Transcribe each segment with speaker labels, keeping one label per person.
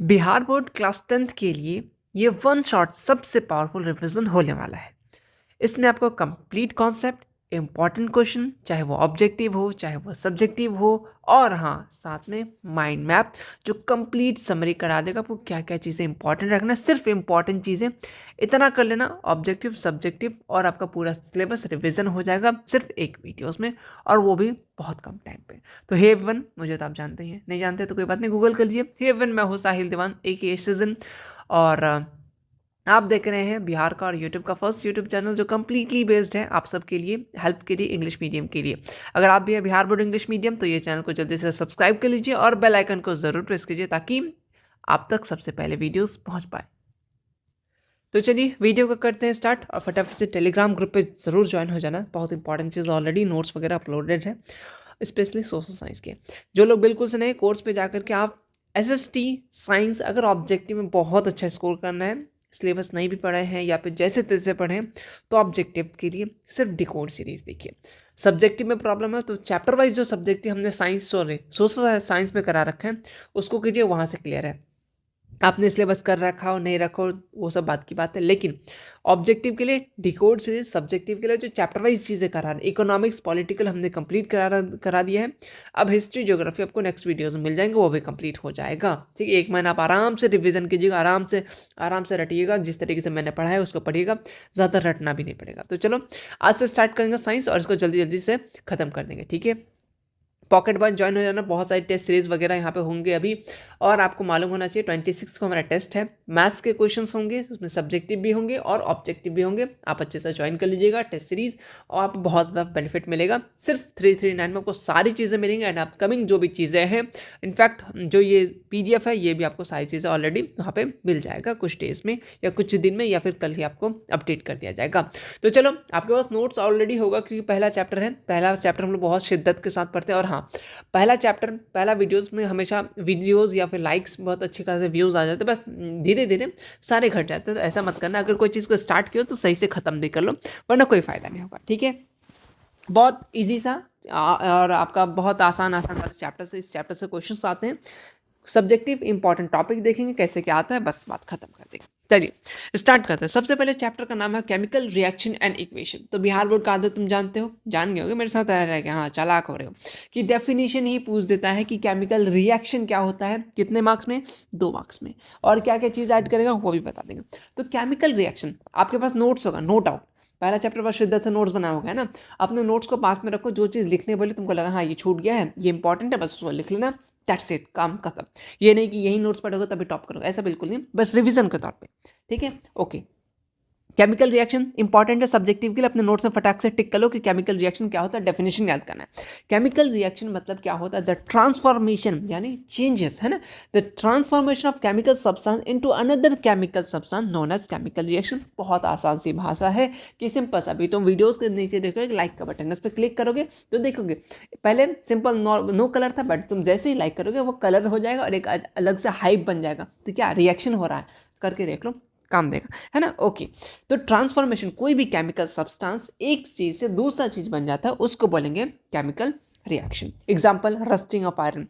Speaker 1: Bihar board class 10th के लिए ये वन शॉट सबसे पावरफुल रिवीजन होने वाला है। इसमें आपको कंप्लीट कॉन्सेप्ट, इंपॉर्टेंट क्वेश्चन, चाहे वो ऑब्जेक्टिव हो चाहे वो सब्जेक्टिव हो, और हाँ साथ में माइंड मैप जो कंप्लीट समरी करा देगा आपको क्या क्या चीज़ें इंपॉर्टेंट रखना। सिर्फ इंपॉर्टेंट चीज़ें इतना कर लेना, ऑब्जेक्टिव सब्जेक्टिव और आपका पूरा सिलेबस रिवीजन हो जाएगा सिर्फ एक वीडियोस में, और वो भी बहुत कम टाइम पे। तो हे एवरीवन, मुझे तो आप जानते ही हैं, नहीं जानते तो कोई बात नहीं, गूगल कर लीजिए। हे एवरीवन, मैं हूँ साहिल दीवान ए सीजन, और आप देख रहे हैं बिहार का और यूट्यूब का फर्स्ट यूट्यूब चैनल जो कम्प्लीटली बेस्ड है आप सबके लिए, हेल्प के लिए, इंग्लिश मीडियम के लिए। अगर आप भी है बिहार बोर्ड इंग्लिश मीडियम तो ये चैनल को जल्दी से सब्सक्राइब कर लीजिए और बेल आइकन को ज़रूर प्रेस कीजिए ताकि आप तक सबसे पहले वीडियोस पहुंच पाए। तो चलिए वीडियो को करते हैं स्टार्ट, और फटाफट से टेलीग्राम ग्रुप पे ज़रूर ज्वाइन हो जाना। बहुत इंपॉर्टेंट चीज़, ऑलरेडी नोट्स वगैरह अपलोडेड है स्पेशली सोशल साइंस के। जो लोग बिल्कुल से नए, कोर्स पे जाकर के आप एसएसटी साइंस, अगर ऑब्जेक्टिव में बहुत अच्छा स्कोर करना है, सिलेबस नहीं भी पढ़े हैं या फिर जैसे तैसे पढ़ें, तो ऑब्जेक्टिव के लिए सिर्फ डिकोड सीरीज़ देखिए। सब्जेक्टिव में प्रॉब्लम है तो चैप्टर वाइज जो सब्जेक्टिव हमने सोशल साइंस में करा रखे हैं उसको कीजिए, वहाँ से क्लियर है। आपने सिलेबस कर रखा हो नहीं रखा हो वो सब बात की बात है, लेकिन ऑब्जेक्टिव के लिए डिकोड सीरीज, सब्जेक्टिव के लिए जो चैप्टर वाइज चीज़ें करा रहे हैं, इकोनॉमिक्स पॉलिटिकल हमने कंप्लीट करा दिया है। अब हिस्ट्री ज्योग्राफी आपको नेक्स्ट वीडियोस में मिल जाएंगे, वो भी कंप्लीट हो जाएगा। ठीक है, एक महीना आप आराम से रिविजन कीजिएगा, आराम से रटिएगा। जिस तरीके से मैंने पढ़ा है उसको पढ़िएगा, ज़्यादा रटना भी नहीं पड़ेगा। तो चलो आज से स्टार्ट करेंगे साइंस, और इसको जल्दी जल्दी से ख़त्म कर देंगे। ठीक है, पॉकेट वन ज्वाइन हो जाना, बहुत सारी टेस्ट सीरीज वगैरह यहाँ पे होंगे अभी। और आपको मालूम होना चाहिए 26 को हमारा टेस्ट है, मैथ्स के क्वेश्चंस होंगे, उसमें सब्जेक्टिव भी होंगे और ऑब्जेक्टिव भी होंगे। आप अच्छे से ज्वाइन कर लीजिएगा टेस्ट सीरीज, और आपको बहुत ज़्यादा बेनिफिट मिलेगा। सिर्फ 339 में आपको सारी चीज़ें मिलेंगी, एंड अपकमिंग जो भी चीज़ें हैं, इनफैक्ट जो ये PDF है ये भी आपको सारी चीज़ें ऑलरेडी वहाँ पर मिल जाएगा कुछ डेज में या कुछ दिन में, या फिर कल ही आपको अपडेट कर दिया जाएगा। तो चलो, आपके पास नोट्स ऑलरेडी होगा क्योंकि पहला चैप्टर है। पहला चैप्टर हम लोग बहुत शिद्दत के साथ पढ़ते हैं, और हाँ पहला चैप्टर, पहला वीडियोस में हमेशा वीडियोस या फिर लाइक्स बहुत अच्छे खासे व्यूज़ आ जाते हैं, बस धीरे धीरे सारे घट जाते हैं। तो ऐसा मत करना, अगर कोई चीज़ को स्टार्ट किया तो सही से ख़त्म भी कर लो, वरना कोई फ़ायदा नहीं होगा। ठीक है, बहुत इजी सा और आपका बहुत आसान वाले चैप्टर से, इस चैप्टर से क्वेश्चन आते हैं। सब्जेक्टिव इंपॉर्टेंट टॉपिक देखेंगे कैसे क्या आता है, बस बात खत्म कर देंगे। चलिए स्टार्ट करते हैं। सबसे पहले चैप्टर का नाम है केमिकल रिएक्शन एंड इक्वेशन। तो बिहार बोर्ड का आदत तुम जानते हो, जान गए होगे, मेरे साथ रह गया, हाँ चालाक हो रहे हो, कि डेफिनेशन ही पूछ देता है कि केमिकल रिएक्शन क्या होता है, कितने मार्क्स में, 2 मार्क्स में, और क्या क्या चीज़ ऐड करेगा वो भी बता देंगे। तो केमिकल रिएक्शन, आपके पास नोट्स होगा, नो डाउट पहला चैप्टर पर शिद्दत से नोट्स बना होगा, है ना। अपने नोट्स को पास में रखो, जो चीज़ लिखने बोले तुमको लगा हाँ ये छूट गया है, ये इंपॉर्टेंट है, बस उसको लिख लेना, दैट्स इट, काम खत्म। ये नहीं कि यही नोट्स पढ़ोगे तभी टॉप करोगे, ऐसा बिल्कुल नहीं, बस रिवीजन के तौर पे। ठीक है, ओके। केमिकल रिएक्शन इंपॉर्टेंट है सब्जेक्टिव के लिए, अपने नोट्स में फटाक से टिक कर लो कि केमिकल रिएक्शन क्या होता है, डेफिनेशन याद करना है। केमिकल रिएक्शन मतलब क्या होता है, द ट्रांसफॉर्मेशन यानी चेंजेस, है ना, the transformation of chemical substance into another chemical substance known as chemical reaction. बहुत आसान सी भाषा है कि सिंपल सा, अभी तुम वीडियोस के नीचे देखोगे लाइक का बटन, उस पर क्लिक करोगे तो देखोगे पहले सिंपल नो कलर था, बट तुम जैसे ही लाइक करोगे वो कलर हो जाएगा और एक अलग से हाइप बन जाएगा। तो क्या रिएक्शन हो रहा है, करके देख लो, काम देगा, है ना। ओके, तो ट्रांसफॉर्मेशन, कोई भी केमिकल सब्सटेंस एक चीज से दूसरा चीज बन जाता है, उसको बोलेंगे chemical reaction. Example, rusting of iron.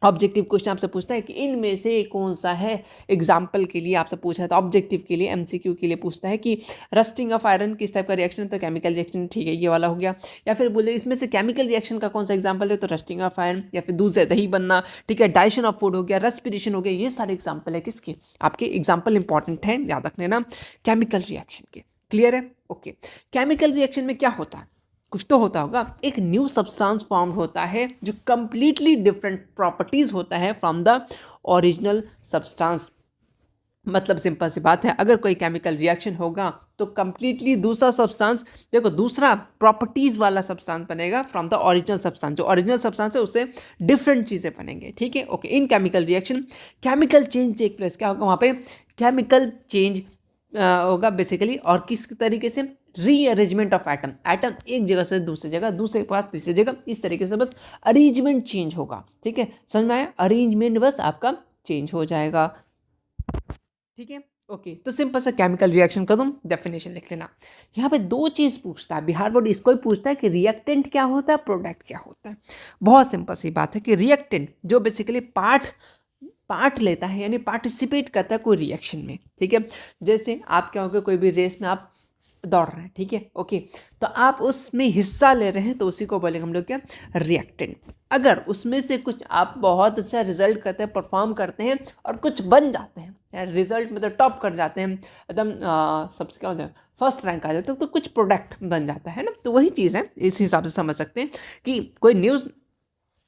Speaker 1: Objective question आपसे पूछता है कि इनमें से कौन सा है, एग्जाम्पल के लिए आपसे पूछा है, तो ऑब्जेक्टिव के लिए, MCQ के लिए पूछता है कि रस्टिंग ऑफ आयरन किस टाइप का रिएक्शन है, तो केमिकल रिएक्शन, ठीक है, ये वाला हो गया। या फिर बोले इसमें से केमिकल रिएक्शन का कौन सा एग्जाम्पल है, तो रस्टिंग ऑफ आयरन, या फिर दूध से दही बनना, ठीक है, डाइजेशन ऑफ फूड हो गया, रेस्पिरेशन हो गया, ये सारे एग्जाम्पल है किसके, आपके एग्जाम्पल इंपॉर्टेंट है, याद रख लेना, केमिकल रिएक्शन के। क्लियर है, ओके। केमिकल रिएक्शन में क्या होता है, कुछ तो होता होगा, एक न्यू सब्सटेंस फॉर्म होता है जो कंप्लीटली डिफरेंट प्रॉपर्टीज होता है फ्रॉम द ओरिजिनल सब्सटेंस। मतलब सिंपल सी बात है, अगर कोई केमिकल रिएक्शन होगा तो कंप्लीटली दूसरा सब्सटेंस, देखो दूसरा प्रॉपर्टीज वाला सब्सटेंस बनेगा फ्रॉम द ओरिजिनल सब्सटेंस, जो ओरिजिनल सब्सटेंस है उससे डिफरेंट चीज़ें बनेंगे। ठीक है, okay. In chemical reaction chemical change take place, क्या होगा वहाँ पे, केमिकल चेंज होगा बेसिकली, और किस तरीके से, रीअरेंजमेंट ऑफ एटम, एटम एक जगह से दूसरी जगह, दूसरे के पास तीसरी जगह, इस तरीके से बस अरेंजमेंट चेंज होगा। ठीक है, समझ में आया, अरेंजमेंट बस आपका चेंज हो जाएगा। ठीक है, ओके। तो सिंपल सा केमिकल रिएक्शन का तुम डेफिनेशन लिख लेना। यहाँ पे 2 चीज़ पूछता है बिहार बोर्ड, इसको ही पूछता है कि रिएक्टेंट क्या होता है, प्रोडक्ट क्या होता है। बहुत सिंपल सी बात है कि रिएक्टेंट जो बेसिकली पार्ट पार्ट लेता है यानी पार्टिसिपेट करता है कोई रिएक्शन में, ठीक है। जैसे आप क्या होगा, कोई भी रेस में आप दौड़ रहे हैं, ठीक है, ओके, तो आप उसमें हिस्सा ले रहे हैं तो उसी को बोलेंगे हम लोग क्या, रिएक्टेंट। अगर उसमें से कुछ आप बहुत अच्छा रिजल्ट करते हैं, परफॉर्म करते हैं और कुछ बन जाते हैं, रिजल्ट मतलब टॉप कर जाते हैं, एकदम सबसे क्या होता है, फर्स्ट रैंक आ जाता है, तो कुछ प्रोडक्ट बन जाता है ना, तो वही चीज़ है। इस हिसाब से समझ सकते हैं कि कोई न्यूज़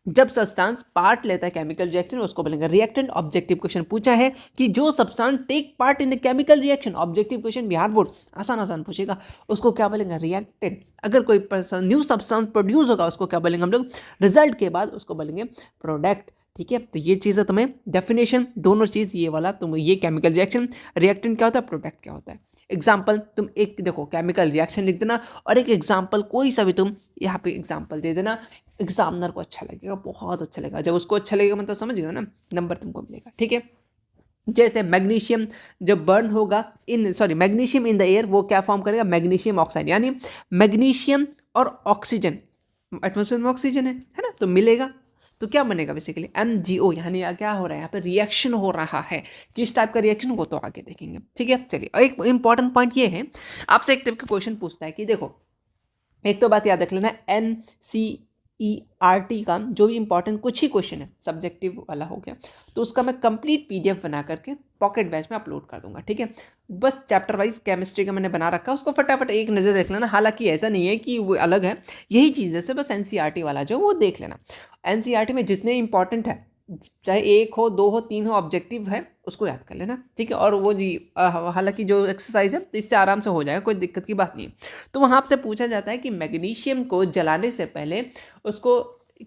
Speaker 1: जब सब्सटेंस पार्ट लेता है केमिकल रिएक्शन उसको बोलेंगे रिएक्टेंट। ऑब्जेक्टिव क्वेश्चन पूछा है कि जो substance take part in chemical reaction, objective question Bihar board आसान आसान पूछेगा, उसको क्या बोलेंगे, रिएक्टेंट। अगर कोई न्यू सब्सटेंस प्रोड्यूस होगा उसको क्या बोलेंगे हम लोग, रिजल्ट के बाद उसको बोलेंगे प्रोडक्ट, ठीक है। तो ये चीज़ है, तुम्हें डेफिनेशन दोनों चीज़ ये वाला, तुम ये केमिकल रिएक्शन, रिएक्टेंट क्या होता है, प्रोडक्ट क्या होता है। एग्जाम्पल तुम एक देखो केमिकल रिएक्शन लिख देना और एक एग्जाम्पल कोई सा भी तुम यहाँ पे एग्जाम्पल दे देना, एग्जामिनर को अच्छा लगेगा, बहुत अच्छा लगेगा। जब उसको अच्छा लगेगा मतलब समझ गए ना, नंबर तुमको मिलेगा, ठीक है। जैसे मैग्नीशियम जब बर्न होगा मैग्नीशियम इन द एयर, वो क्या फॉर्म करेगा, मैग्नीशियम ऑक्साइड, यानी मैग्नीशियम और ऑक्सीजन, एटमॉस्फेयर में ऑक्सीजन है ना, तो मिलेगा तो क्या बनेगा बेसिकली MgO, यानी क्या हो रहा है यहाँ पे, रिएक्शन हो रहा है। किस टाइप का रिएक्शन वो तो आगे देखेंगे, ठीक है। चलिए, एक इंपॉर्टेंट पॉइंट ये है, आपसे एक टाइप का क्वेश्चन पूछता है कि देखो, एक तो बात याद रख लेना, NCERT का जो भी इंपॉर्टेंट कुछ ही क्वेश्चन है, सब्जेक्टिव वाला हो गया, तो उसका मैं कंप्लीट PDF बना करके पॉकेट बैच में अपलोड कर दूंगा, ठीक है। बस चैप्टर वाइज केमिस्ट्री का मैंने बना रखा है, उसको फटाफट एक नज़र देख लेना। हालांकि ऐसा नहीं है कि वो अलग है, यही चीज़ है, बस NCERT वाला जो वो देख लेना। NCERT में जितने इंपॉर्टेंट है, चाहे एक हो, दो हो, तीन हो, ऑब्जेक्टिव है, उसको याद कर लेना, ठीक है। और वो जी हालांकि जो एक्सरसाइज है तो इससे आराम से हो जाएगा, कोई दिक्कत की बात नहीं है। तो वहाँ आपसे पूछा जाता है कि मैग्नीशियम को जलाने से पहले उसको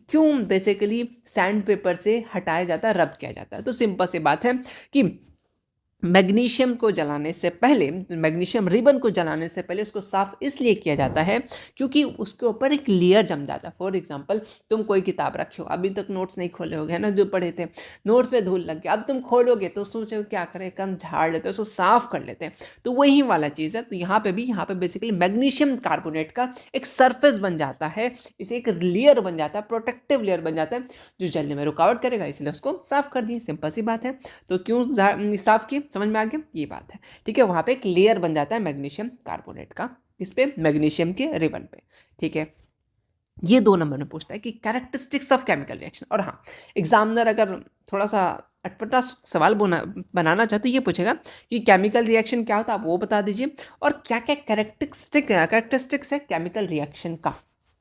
Speaker 1: क्यों बेसिकली सैंड पेपर से हटाया जाता है, रब किया जाता है। तो सिंपल सी बात है कि मैग्नीशियम को जलाने से पहले, मैग्नीशियम रिबन को जलाने से पहले उसको साफ इसलिए किया जाता है क्योंकि उसके ऊपर एक लेयर जम जाता है। फॉर एग्जांपल, तुम कोई किताब रखे हो, अभी तक नोट्स नहीं खोले होगे, है ना, जो पढ़े थे, नोट्स पे धूल लग गया, अब तुम खोलोगे तो सोचो क्या करें, कम झाड़ लेते हैं, उसको साफ कर लेते हैं। तो वही वाला चीज़ है। तो यहाँ पे बेसिकली मैग्नीशियम कार्बोनेट का एक सरफेस बन जाता है, इसे एक लेयर बन जाता है, प्रोटेक्टिव लेयर बन जाता है, जो जलने में रुकावट करेगा, इसलिए उसको साफ कर दिए। सिंपल सी बात है। तो क्यों साफ की, समझ में आ गया, ये बात है, ठीक है। वहां पे एक लेयर बन जाता है मैग्नीशियम कार्बोनेट का, इस पे मैग्नीशियम के रिबन पे, ठीक है। ये 2 नंबर में पूछता है कि कैरेक्टरिस्टिक्स ऑफ केमिकल रिएक्शन। और हाँ, एग्जामिनर अगर थोड़ा सा अटपटा सवाल बनाना चाहे तो ये पूछेगा कि केमिकल रिएक्शन क्या होता है, आप वो बता दीजिए, और क्या क्या कैरेक्टरिस्टिक्स है केमिकल रिएक्शन का।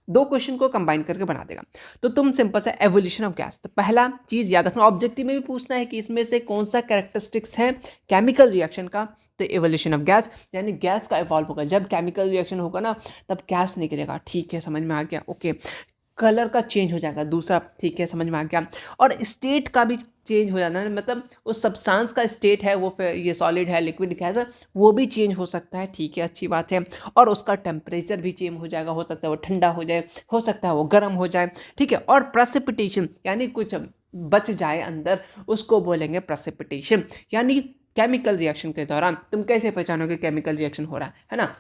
Speaker 1: 2 क्वेश्चन को कंबाइन करके बना देगा। तो तुम सिंपल से एवोल्यूशन ऑफ गैस, तो पहला चीज याद रखना, ऑब्जेक्टिव में भी पूछना है कि इसमें से कौन सा कैरेक्टरिस्टिक्स है केमिकल रिएक्शन का, तो एवोल्यूशन ऑफ गैस, यानी गैस का इवॉल्व होगा। जब केमिकल रिएक्शन होगा ना तब गैस निकलेगा, ठीक है, समझ में आ गया, ओके। कलर का चेंज हो जाएगा, दूसरा, ठीक है, समझ में आ गया। और स्टेट का भी चेंज हो जाना है, मतलब उस सब्सटेंस का स्टेट है वो, ये सॉलिड है, लिक्विड गैस है, वो भी चेंज हो सकता है, ठीक है, अच्छी बात है। और उसका टेम्परेचर भी चेंज हो जाएगा, हो सकता है वो ठंडा हो जाए, हो सकता है वो गर्म हो जाए, ठीक है। और प्रेसिपिटेशन, यानी कुछ बच जाए अंदर, उसको बोलेंगे प्रेसिपिटेशन। यानी केमिकल रिएक्शन के दौरान तुम कैसे पहचानोगे केमिकल रिएक्शन हो रहा है ना,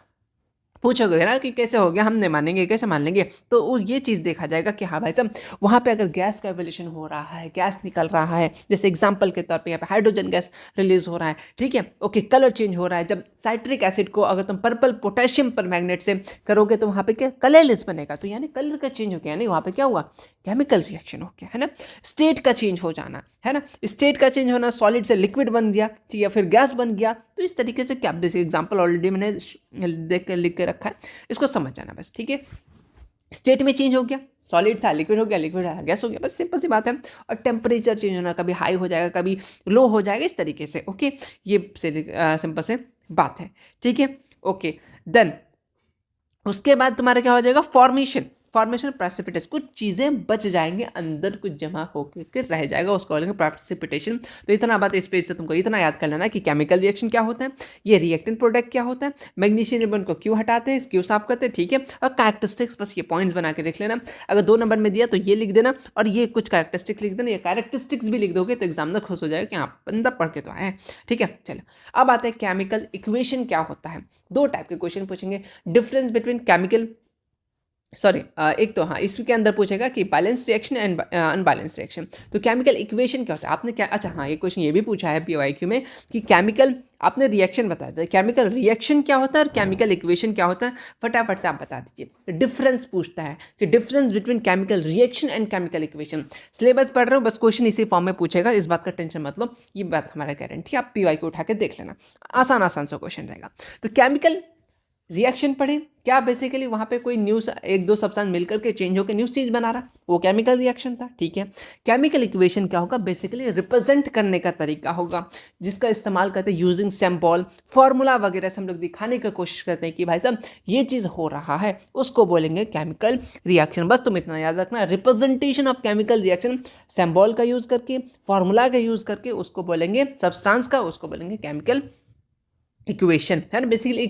Speaker 1: पूछोगे ना कि कैसे हो गया, हम नहीं मानेंगे, कैसे मान लेंगे। तो ये चीज़ देखा जाएगा कि हाँ भाई साहब, वहाँ पे अगर गैस का एवोल्यूशन हो रहा है, गैस निकल रहा है, जैसे एग्जांपल के तौर पे यहाँ पे हाइड्रोजन गैस रिलीज हो रहा है, ठीक है, ओके, कलर चेंज हो रहा है। जब साइट्रिक एसिड को अगर तुम पर्पल पोटेशियम पर मैग्नेट से करोगे तो वहाँ पे क्या कलरलेस बनेगा, तो यानी कलर का चेंज हो गया, यानी वहाँ पे क्या हुआ, केमिकल रिएक्शन हो गया, है ना। स्टेट का चेंज हो जाना, है ना, स्टेट का चेंज होना, सॉलिड से लिक्विड बन गया, ठीक है, फिर गैस बन गया। तो इस तरीके से क्या, जैसे एग्जाम्पल ऑलरेडी मैंने देख के लिख के रखा है, इसको समझ जाना बस, ठीक है। स्टेट में चेंज हो गया, सॉलिड था लिक्विड हो गया, लिक्विड था गैस हो गया, बस सिंपल सी बात है। और टेम्परेचर चेंज होना, कभी हाई हो जाएगा, कभी लो हो जाएगा, इस तरीके से, ओके। ये सिंपल से बात है, ठीक है, ओके। देन उसके बाद तुम्हारा क्या हो जाएगा, फॉर्मेशन प्रेसिपिटेशन, कुछ चीज़ें बच जाएंगे अंदर, कुछ जमा होकर रह जाएगा, उसको बोलेंगे प्रेसिपिटेशन। तो इतना बात इस पेज से तुमको इतना याद कर लेना कि केमिकल रिएक्शन क्या होता है, ये रिएक्टेंट प्रोडक्ट क्या होता है, मैग्नीशियम रिबन को क्यों हटाते हैं, क्यों साफ करते हैं, ठीक है। और कैरेक्टरिस्टिक्स, बस ये पॉइंट्स बना के लिख लेना। अगर 2 नंबर में दिया तो ये लिख देना, और ये कुछ कैरेक्टरिस्टिक्स लिख देना। ये कैरेक्टरिस्टिक्स भी लिख दोगे तो एग्जामिनर खुश हो जाएगा कि हाँ बंदा पढ़ के तो आया है, ठीक है। चलो, अब आते हैं केमिकल इक्वेशन क्या होता है। 2 टाइप के क्वेश्चन पूछेंगे, डिफरेंस बिटवीन केमिकल सॉरी एक तो हाँ इसके अंदर पूछेगा कि balance reaction and unbalance reaction. तो केमिकल इक्वेशन क्या होता है, आपने क्या, अच्छा हाँ ये क्वेश्चन ये भी पूछा है पीवाईक्यू में कि केमिकल, आपने रिएक्शन बताया था, केमिकल रिएक्शन क्या होता है और केमिकल इक्वेशन क्या होता है, फटाफट से आप बता दीजिए। डिफरेंस पूछता है कि difference between chemical reaction and chemical equation. Syllabus पढ़ रहे हो बस क्वेश्चन इसी फॉर्म में पूछेगा, इस बात का टेंशन मत लो, ये बात हमारा गारंटी, आप पीवाईक्यू उठा के देख लेना, आसान आसान सा क्वेश्चन रहेगा। तो केमिकल रिएक्शन पढ़े, क्या बेसिकली वहाँ पे कोई न्यूज़ एक दो सब्सटेंस मिलकर के चेंज होकर न्यूज़ चीज़ बना रहा, वो केमिकल रिएक्शन था, ठीक है। केमिकल इक्वेशन क्या होगा, बेसिकली रिप्रेजेंट करने का तरीका होगा, जिसका इस्तेमाल करते हैं यूजिंग सिंबल फार्मूला वगैरह से हम लोग दिखाने की कोशिश करते हैं कि भाई साहब ये चीज़ हो रहा है, उसको बोलेंगे केमिकल रिएक्शन। बस तुम इतना याद रखना, representation of chemical reaction symbol का यूज़ करके, फार्मूला का यूज़ करके उसको बोलेंगे, सब्सटेंस का उसको बोलेंगे केमिकल इक्वेशन, है ना। बेसिकली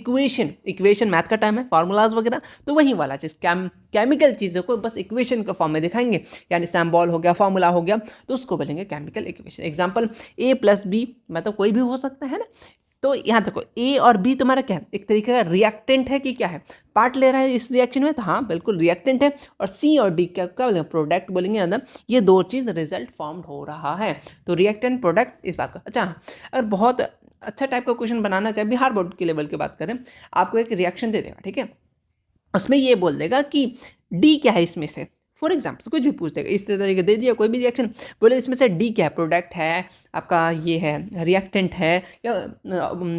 Speaker 1: इक्वेशन मैथ का टाइम है, फार्मूलाज वगैरह, तो वही वाला चीज़ केमिकल चीज़ों को बस इक्वेशन के फॉर्म में दिखाएंगे, यानी सिंबल हो गया, फार्मूला हो गया, तो उसको बोलेंगे केमिकल इक्वेशन। एग्जांपल A+B मतलब कोई भी हो सकता है ना। तो यहाँ देखो A और B तुम्हारा क्या है, एक तरीके का रिएक्टेंट है कि क्या है, पार्ट ले रहा है इस रिएक्शन में, तो हाँ बिल्कुल रिएक्टेंट है। और C और D क्या क्या बोलेंगे, प्रोडक्ट बोलेंगे अंदर, ये दो चीज़ रिजल्ट फॉर्म्ड हो रहा है, तो रिएक्टेंट प्रोडक्ट इस बात का। अच्छा अगर बहुत अच्छा टाइप का क्वेश्चन बनाना चाहे, बिहार बोर्ड के लेवल की बात करें, आपको एक रिएक्शन दे देगा, ठीक है, उसमें ये बोल देगा कि डी क्या है इसमें से, फॉर एग्जाम्पल कुछ भी पूछ देगा, इस तरीके दे दिया कोई भी रिएक्शन, बोले इसमें से डी क्या है, प्रोडक्ट है आपका, ये है रिएक्टेंट है, या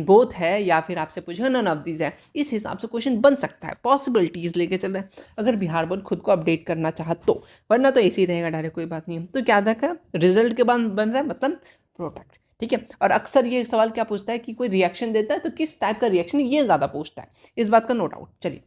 Speaker 1: बोथ है, या फिर आपसे पूछेगा नन ऑफ दीज है, इस हिसाब से क्वेश्चन बन सकता है, पॉसिबिलिटीज लेके चल रहे हैं अगर बिहार बोर्ड खुद को अपडेट करना चाहा तो, वरना तो ऐसे ही रहेगा डायरेक्ट, कोई बात नहीं है। तो क्या देखा, रिजल्ट के बाद बन रहा है मतलब प्रोडक्ट, ठीक है। और अक्सर ये सवाल क्या पूछता है कि कोई रिएक्शन देता है तो किस टाइप का रिएक्शन, ये ज़्यादा पूछता है, इस बात का नो डाउट। चलिए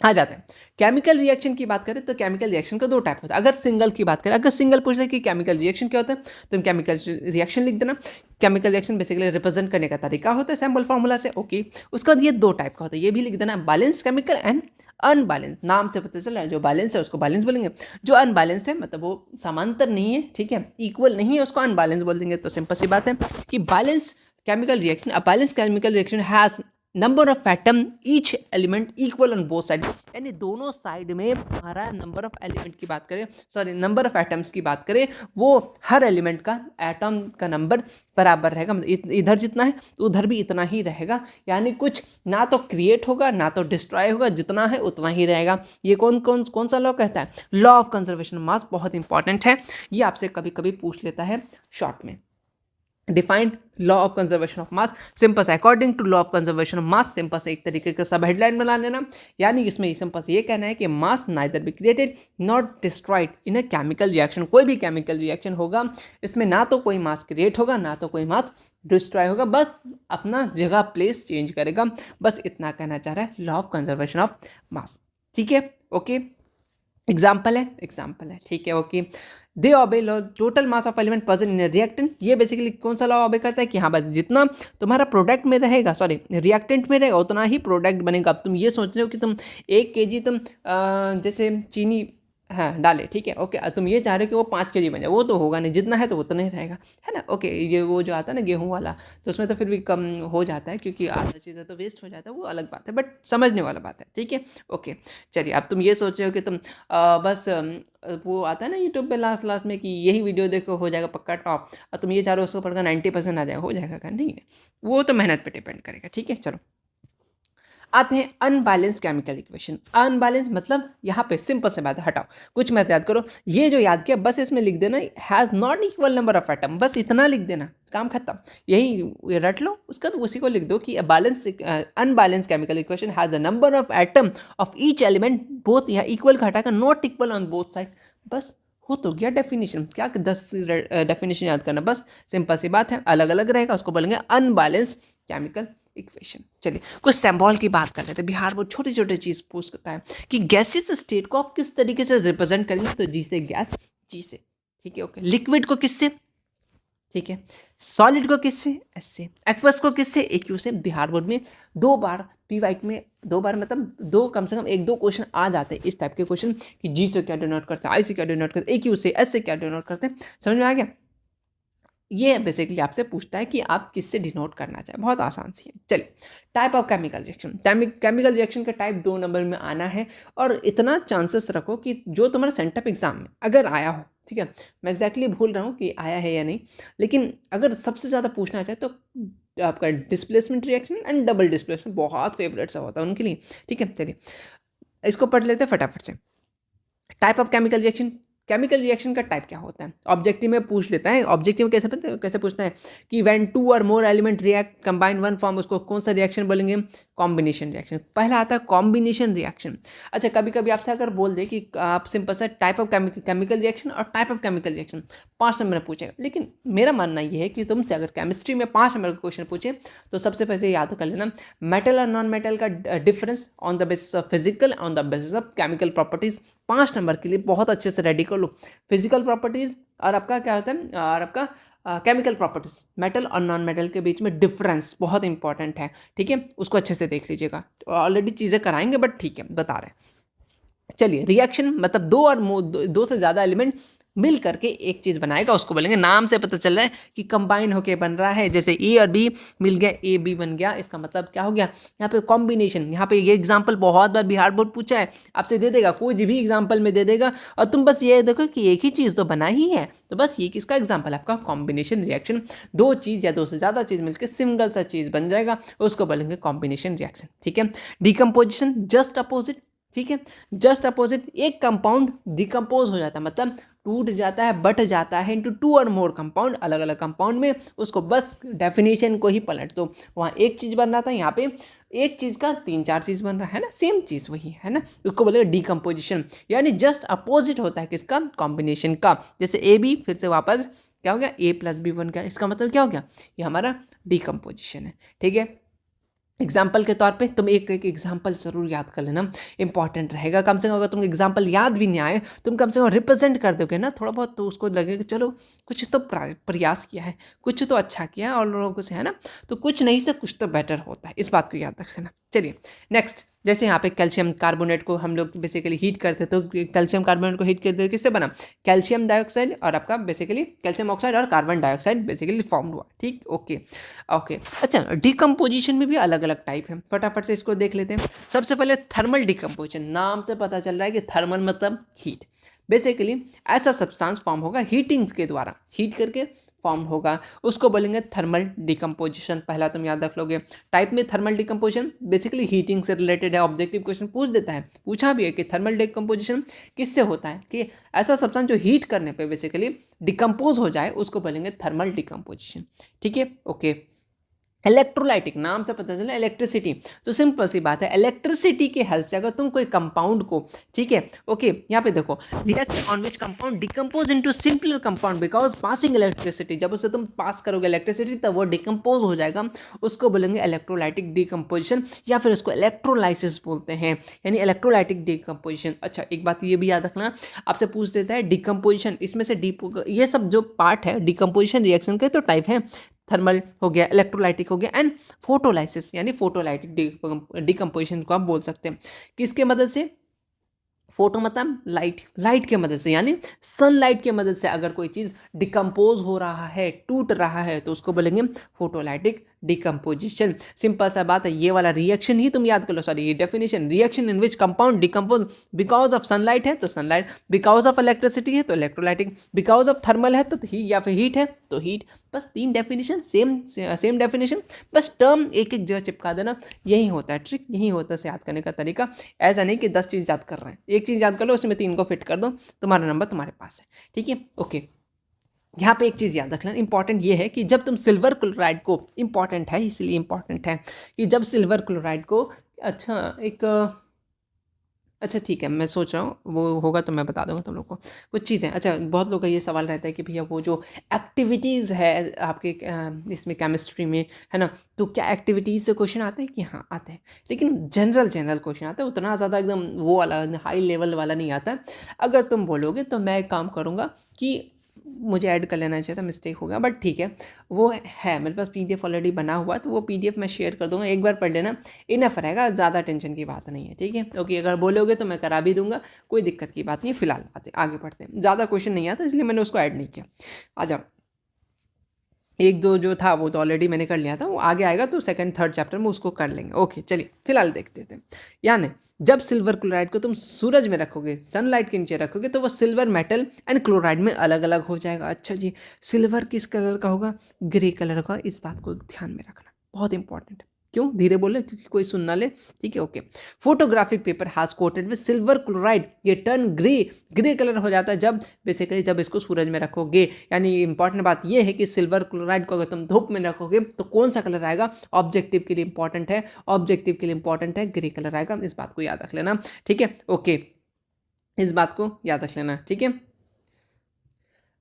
Speaker 1: आ जाते हैं केमिकल रिएक्शन की बात करें, तो केमिकल रिएक्शन का दो टाइप होता है। अगर सिंगल की बात करें, अगर सिंगल पूछ ले कि केमिकल रिएक्शन क्या होता है, तो केमिकल रिएक्शन लिख देना। केमिकल रिएक्शन बेसिकली रिप्रेजेंट करने का तरीका होता है सैम्पल फार्मूला से, ओके। उसके बाद ये दो टाइप का होता है, ये भी लिख देना, बैलेंस केमिकल एंड अनबैलेंस। नाम से पता चला जो बैलेंस है उसको बैलेंस बोलेंगे, जो अनबैलेंस है मतलब वो समांतर नहीं है, ठीक है, इक्वल नहीं है, उसको अनबैलेंस बोल देंगे। तो सिंपल सी बात है कि balance chemical reaction, a balance chemical reaction has number of atom each element equal on both side, यानी दोनों साइड में हमारा नंबर ऑफ एलिमेंट की बात करें, सॉरी नंबर ऑफ एटम्स की बात करें, वो हर एलिमेंट का एटम का नंबर बराबर रहेगा, मतलब इधर जितना है तो उधर भी इतना ही रहेगा, यानी कुछ ना तो क्रिएट होगा ना तो डिस्ट्रॉय होगा, जितना है उतना ही रहेगा। ये कौन सा लॉ कहता है, लॉ ऑफ कंजर्वेशन मास, बहुत इंपॉर्टेंट है, ये आपसे कभी कभी पूछ लेता है शॉर्ट में। Defined law of conservation of mass, simple से according to law of conservation of mass, simple से एक तरीके का सब हेडलाइन बना लेना, यानी इसमें सिंपल से ये कहना है कि mass neither be created not destroyed in a chemical reaction. कोई भी केमिकल रिएक्शन होगा इसमें ना तो कोई मास क्रिएट होगा ना तो कोई मास डिस्ट्रॉय होगा, बस अपना जगह प्लेस चेंज करेगा, बस इतना कहना चाह रहा है लॉ ऑफ कंजर्वेशन ऑफ मास, ठीक है, ओके। एग्जाम्पल है, ठीक है, okay. They obey law total mass of element present in reactant, ये बेसिकली कौन सा लॉ ऑबे करता है कि हाँ बस जितना तुम्हारा प्रोडक्ट में रहेगा, सॉरी रिएक्टेंट में रहेगा, उतना ही प्रोडक्ट बनेगा। अब तुम ये सोच रहे हो कि तुम 1 kg तुम जैसे चीनी हाँ डाले, ठीक है, ओके, तुम ये चाह रहे हो कि वो 5 kg बन जाए, वो तो होगा नहीं, जितना है तो उतना ही रहेगा, है ना, ओके। ये वो जो आता है ना गेहूं वाला, तो उसमें तो फिर भी कम हो जाता है क्योंकि आधा चीज़ें तो वेस्ट हो जाता है, वो अलग बात है, बट समझने वाला बात है, ठीक है, ओके। चलिए अब तुम ये सोच रहे हो कि तुम बस वो आता है ना यूट्यूब पे लास्ट में कि यही वीडियो देखो हो जाएगा पक्का टॉप, और तुम ये चाह रहे हो उसको पढ़कर 90% आ जाएगा, हो जाएगा क्या, नहीं, वो तो मेहनत पे डिपेंड करेगा, ठीक है। चलो आते हैं अनबैलेंस केमिकल इक्वेशन। अनबैलेंस मतलब यहाँ पे सिंपल से बात है, हटाओ कुछ मत याद करो, ये जो याद किया बस इसमें लिख देना has not equal number of atom, बस इतना लिख देना, काम खत्म, यही रट लो। उसका तो उसी को लिख दो कि balance unbalance chemical equation has the number of atom of each element both, यहाँ इक्वल का हटाकर not equal on both side, बस हो तो गया डेफिनेशन। क्या 10 डेफिनेशन याद करना, बस सिंपल सी बात है, अलग अलग रहेगा, उसको बोलेंगे अनबैलेंस केमिकल इक्वेशन। चलिए कुछ सिंबल की बात कर लेते हैं। बिहार बोर्ड छोटे छोटे चीज़ पूछता है कि गैसेस स्टेट को आप किस तरीके से रिप्रेजेंट करेंगे, तो जी से गैस, जी से, ठीक है, ओके। लिक्विड को किससे, ठीक है, सॉलिड को किससे, एस से, एक्वस को किससे, एक्यू से। बिहार बोर्ड में 2 बार पीवाईक में 2 बार मतलब 2 कम से कम 1-2 क्वेश्चन आ जाते हैं इस टाइप के क्वेश्चन कि जी से क्या डिनोट करते हैं, आई से क्या डिनोट करते हैं, एक्यू से, एस से क्या डिनोट करते हैं, समझ में आ गया। ये बेसिकली आपसे पूछता है कि आप किससे डिनोट करना चाहें, बहुत आसान सी है। चलिए, type of chemical reaction, chemical reaction का टाइप 2 नंबर में आना है, और इतना चांसेस रखो कि जो तुम्हारा सेंटअप एग्जाम में अगर आया हो, ठीक है, मैं एग्जैक्टली भूल रहा हूँ कि आया है या नहीं, लेकिन अगर सबसे ज़्यादा पूछना चाहे तो आपका displacement reaction and double displacement बहुत फेवरेट सा होता है उनके लिए, ठीक है। चलिए इसको पढ़ लेते हैं फटाफट से। Type of chemical reaction, chemical reaction का टाइप क्या होता है, ऑब्जेक्टिव में पूछ लेता है। ऑब्जेक्टिव में कैसे पूछता है कि व्हेन टू और मोर element react combine one form, उसको कौन सा रिएक्शन बोलेंगे, कॉम्बिनेशन रिएक्शन। पहला आता है कॉम्बिनेशन रिएक्शन। अच्छा, कभी कभी आपसे अगर बोल दे कि आप सिंपल सा टाइप ऑफ केमिकल रिएक्शन और type of chemical reaction 5 number में पूछेगा, लेकिन मेरा मानना यह है कि तुमसे अगर केमिस्ट्री में 5 नंबर का क्वेश्चन पूछे तो सबसे पहले याद कर लेना मेटल और नॉन मेटल का difference on the basis of physical, on the basis of chemical properties. 5 number के लिए बहुत अच्छे से रेडी कर लो। फिजिकल प्रॉपर्टीज और आपका क्या होता है, और आपका केमिकल प्रॉपर्टीज, मेटल और नॉन मेटल के बीच में डिफरेंस बहुत इंपॉर्टेंट है, ठीक है, उसको अच्छे से देख लीजिएगा। ऑलरेडी चीज़ें कराएंगे बट ठीक है बता रहे हैं। चलिए, रिएक्शन मतलब दो से ज़्यादा एलिमेंट मिल करके एक चीज़ बनाएगा, उसको बोलेंगे, नाम से पता चल रहा है कि कंबाइन होके बन रहा है। जैसे ए और बी मिल गया, ए बी बन गया, इसका मतलब क्या हो गया, यहाँ पे कॉम्बिनेशन। यहाँ पे ये एग्जांपल बहुत बार बिहार बोर्ड पूछा है, आपसे दे देगा, कोई भी एग्जांपल में दे देगा, और तुम बस ये देखो कि एक ही चीज़ तो बना ही है, तो बस ये किसका एग्जाम्पल, आपका कॉम्बिनेशन रिएक्शन। दो चीज़ या दो से ज़्यादा चीज़ मिलकर सिंगल सा चीज़ बन जाएगा, उसको बोलेंगे कॉम्बिनेशन रिएक्शन, ठीक है। डिकम्पोजिशन जस्ट अपोजिट, ठीक है, जस्ट अपोजिट, एक कंपाउंड डिकम्पोज हो जाता है, मतलब टूट जाता है, बट जाता है इनटू 2 और मोर कंपाउंड, अलग अलग कंपाउंड में, उसको बस डेफिनेशन को ही पलट दो। वहाँ एक चीज़ बन रहा था, यहाँ पे एक चीज़ का 3-4 चीज़ बन रहा है ना, सेम चीज़ वही है ना, उसको बोलेगा डिकम्पोजिशन। यानी जस्ट अपोजिट होता है किसका, कॉम्बिनेशन का। जैसे ए बी फिर से वापस क्या हो गया, ए प्लस बी बन गया, इसका मतलब क्या हो गया, ये हमारा डिकम्पोजिशन है, ठीक है। एग्जाम्पल के तौर पे तुम एक एग्जाम्पल जरूर याद कर लेना, इंपॉर्टेंट रहेगा। कम से कम अगर तुम एग्जाम्पल याद भी नहीं आए, तुम कम से कम रिप्रेजेंट कर दोगे ना थोड़ा बहुत, तो उसको लगेगा चलो कुछ तो प्रयास किया है, कुछ तो अच्छा किया है और लोगों से, है ना, तो कुछ नहीं से कुछ तो बेटर होता है, इस बात को याद रख लेना। चलिए नेक्स्ट, जैसे यहाँ पे कैल्शियम कार्बोनेट को हम लोग बेसिकली हीट करते, तो कैल्शियम कार्बोनेट को हीट करते किससे बना, कैल्शियम डाइऑक्साइड और आपका बेसिकली कैल्शियम ऑक्साइड और कार्बन डाइऑक्साइड बेसिकली फॉर्म हुआ, ठीक, ओके ओके। अच्छा, डिकम्पोजिशन में भी अलग अलग टाइप है, फटाफट से इसको देख लेते हैं। सबसे पहले थर्मल डिकम्पोजिशन, नाम से पता चल रहा है कि थर्मल मतलब हीट। बेसिकली ऐसा सब्सटेंस फॉर्म होगा हीटिंग के द्वारा, हीट करके फॉर्म होगा, उसको बोलेंगे थर्मल डिकम्पोजिशन। पहला तुम याद रख लोगे। टाइप में थर्मल डिकम्पोजिशन बेसिकली हीटिंग से रिलेटेड है, ऑब्जेक्टिव क्वेश्चन पूछ देता है, पूछा भी है कि थर्मल डिकम्पोजिशन किससे होता है, कि ऐसा सब्सटेंस जो हीट करने पे बेसिकली डिकम्पोज हो जाए, उसको बोलेंगे थर्मल डिकम्पोजिशन, ठीक है, ओके। इलेक्ट्रोलाइटिक, नाम से पता चला इलेक्ट्रिसिटी, तो सिंपल सी बात है, इलेक्ट्रिसिटी के हेल्प से अगर तुम कोई कंपाउंड को, ठीक है, ओके, यहाँ पे देखो, react on which compound decompose into simpler compound because passing electricity, जब उसे तुम पास करोगे इलेक्ट्रिसिटी तब वो डिकम्पोज हो जाएगा, उसको बोलेंगे इलेक्ट्रोलाइटिक डिकम्पोजिशन, या फिर उसको इलेक्ट्रोलाइसिस बोलते हैं, यानी इलेक्ट्रोलाइटिक डिकम्पोजिशन। अच्छा, एक बात ये भी याद रखना, आपसे पूछ देता है डिकम्पोजिशन, इसमें से ये सब जो पार्ट है डिकम्पोजिशन रिएक्शन के तो टाइप है, थर्मल हो गया, इलेक्ट्रोलाइटिक हो गया, एंड फोटोलाइसिस, यानी फोटोलाइटिक डिकम्पोजिशन को आप बोल सकते हैं। किसके मदद से, फोटो मतलब लाइट, लाइट के मदद से, यानी सनलाइट के मदद से अगर कोई चीज़ डिकम्पोज हो रहा है, टूट रहा है, तो उसको बोलेंगे फोटोलाइटिक डिकम्पोजिशन। सिंपल सा बात है, ये वाला रिएक्शन ही तुम याद कर लो, सॉरी ये definition, reaction in which compound decompose because of sunlight है तो सनलाइट, बिकॉज ऑफ इलेक्ट्रिसिटी है तो इलेक्ट्रोलाइटिक, बिकॉज ऑफ थर्मल है तो या फिर हीट है तो हीट। बस 3 डेफिनेशन, सेम डेफिनेशन, बस टर्म एक एक जगह चिपका देना, यही होता है ट्रिक, यही होता है याद करने का तरीका। ऐसा नहीं कि 10 चीज़ याद कर रहे हैं, एक चीज़ याद कर लो, उसमें 3 को फिट कर दो, तुम्हारा नंबर तुम्हारे पास है, ठीक है, ओके। यहाँ पे एक चीज़ याद रखना, इंपॉर्टेंट ये है कि जब तुम सिल्वर क्लोराइड को, इंपॉर्टेंट है इसलिए इंपॉर्टेंट है कि जब सिल्वर क्लोराइड को, अच्छा एक, अच्छा ठीक है, मैं सोच रहा हूँ वो होगा तो मैं बता दूँगा तुम लोग को कुछ चीज़ें। अच्छा, बहुत लोग का ये सवाल रहता है कि भैया वो जो एक्टिविटीज़ है आपके इसमें केमिस्ट्री में, है ना, तो क्या एक्टिविटीज़ से क्वेश्चन आते हैं, कि हाँ आते हैं, लेकिन जनरल क्वेश्चन आता है, उतना ज़्यादा एकदम वो वाला हाई लेवल वाला नहीं आता है। अगर तुम बोलोगे तो मैं एक काम करूँगा कि मुझे ऐड कर लेना चाहिए था, मिस्टेक हो गया, बट ठीक है, वो है मेरे पास पीडीएफ ऑलरेडी बना हुआ, तो वो पीडीएफ मैं शेयर कर दूंगा, एक बार पढ़ लेना, इनफ रहेगा, ज़्यादा टेंशन की बात नहीं है, ठीक है, ओके। अगर बोलोगे तो मैं करा भी दूंगा, कोई दिक्कत की बात नहीं है। फिलहाल आगे बढ़ते हैं, ज़्यादा क्वेश्चन नहीं आता इसलिए मैंने उसको ऐड नहीं किया। आ जाओ, एक दो जो था वो तो ऑलरेडी मैंने कर लिया था, वो आगे आएगा तो सेकंड थर्ड चैप्टर में उसको कर लेंगे। ओके चलिए फिलहाल देखते थे। यानी जब सिल्वर क्लोराइड को तुम सूरज में रखोगे, सनलाइट के नीचे रखोगे, तो वो सिल्वर मेटल एंड क्लोराइड में अलग अलग हो जाएगा। अच्छा जी, सिल्वर किस कलर का होगा? ग्रे कलर का। इस बात को ध्यान में रखना, बहुत इंपॉर्टेंट है। क्यों धीरे बोले? क्योंकि कोई सुन ना ले, ठीक है। Okay, photographic paper has coated with silver chloride, ये टर्न ग्रे, ग्रे कलर हो जाता है जब बेसिकली जब इसको सूरज में रखोगे। यानी इंपॉर्टेंट बात ये है कि सिल्वर क्लोराइड को अगर तुम धूप में रखोगे तो कौन सा कलर आएगा? ऑब्जेक्टिव के लिए इंपॉर्टेंट है, ऑब्जेक्टिव के लिए इंपॉर्टेंट है, ग्रे कलर आएगा। इस बात को याद रख लेना, ठीक है। ओके, इस बात को याद रख लेना, ठीक है।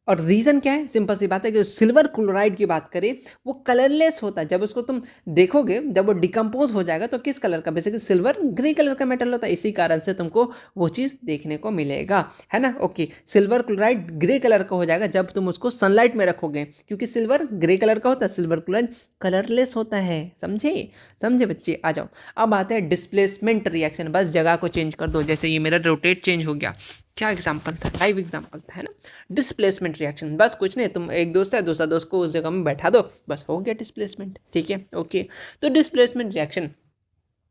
Speaker 1: और रीज़न क्या है? सिंपल सी बात है कि सिल्वर क्लोराइड की बात करें, वो कलरलेस होता है। जब उसको तुम देखोगे, जब वो डिकम्पोज हो जाएगा तो किस कलर का? बेसिकली सिल्वर ग्रे कलर का मेटल होता है। इसी कारण से तुमको वो चीज़ देखने को मिलेगा, है ना। Okay, silver chloride grey colour का हो जाएगा जब तुम उसको सनलाइट में रखोगे, क्योंकि सिल्वर ग्रे कलर का होता है, सिल्वर क्लोराइड कलरलेस होता है। समझे? समझे बच्चे? आ जाओ, अब आते हैं डिस्प्लेसमेंट रिएक्शन। बस जगह को चेंज कर दो, जैसे ये मेरा रोटेट चेंज हो गया। क्या एग्जाम्पल था? लाइव एग्जाम्पल था, है ना। डिस्प्लेसमेंट रिएक्शन, बस कुछ नहीं, तुम एक दोस्त है, दूसरा दोस्त को उस जगह में बैठा दो, बस हो गया डिस्प्लेसमेंट, ठीक है। ओके, तो डिस्प्लेसमेंट रिएक्शन,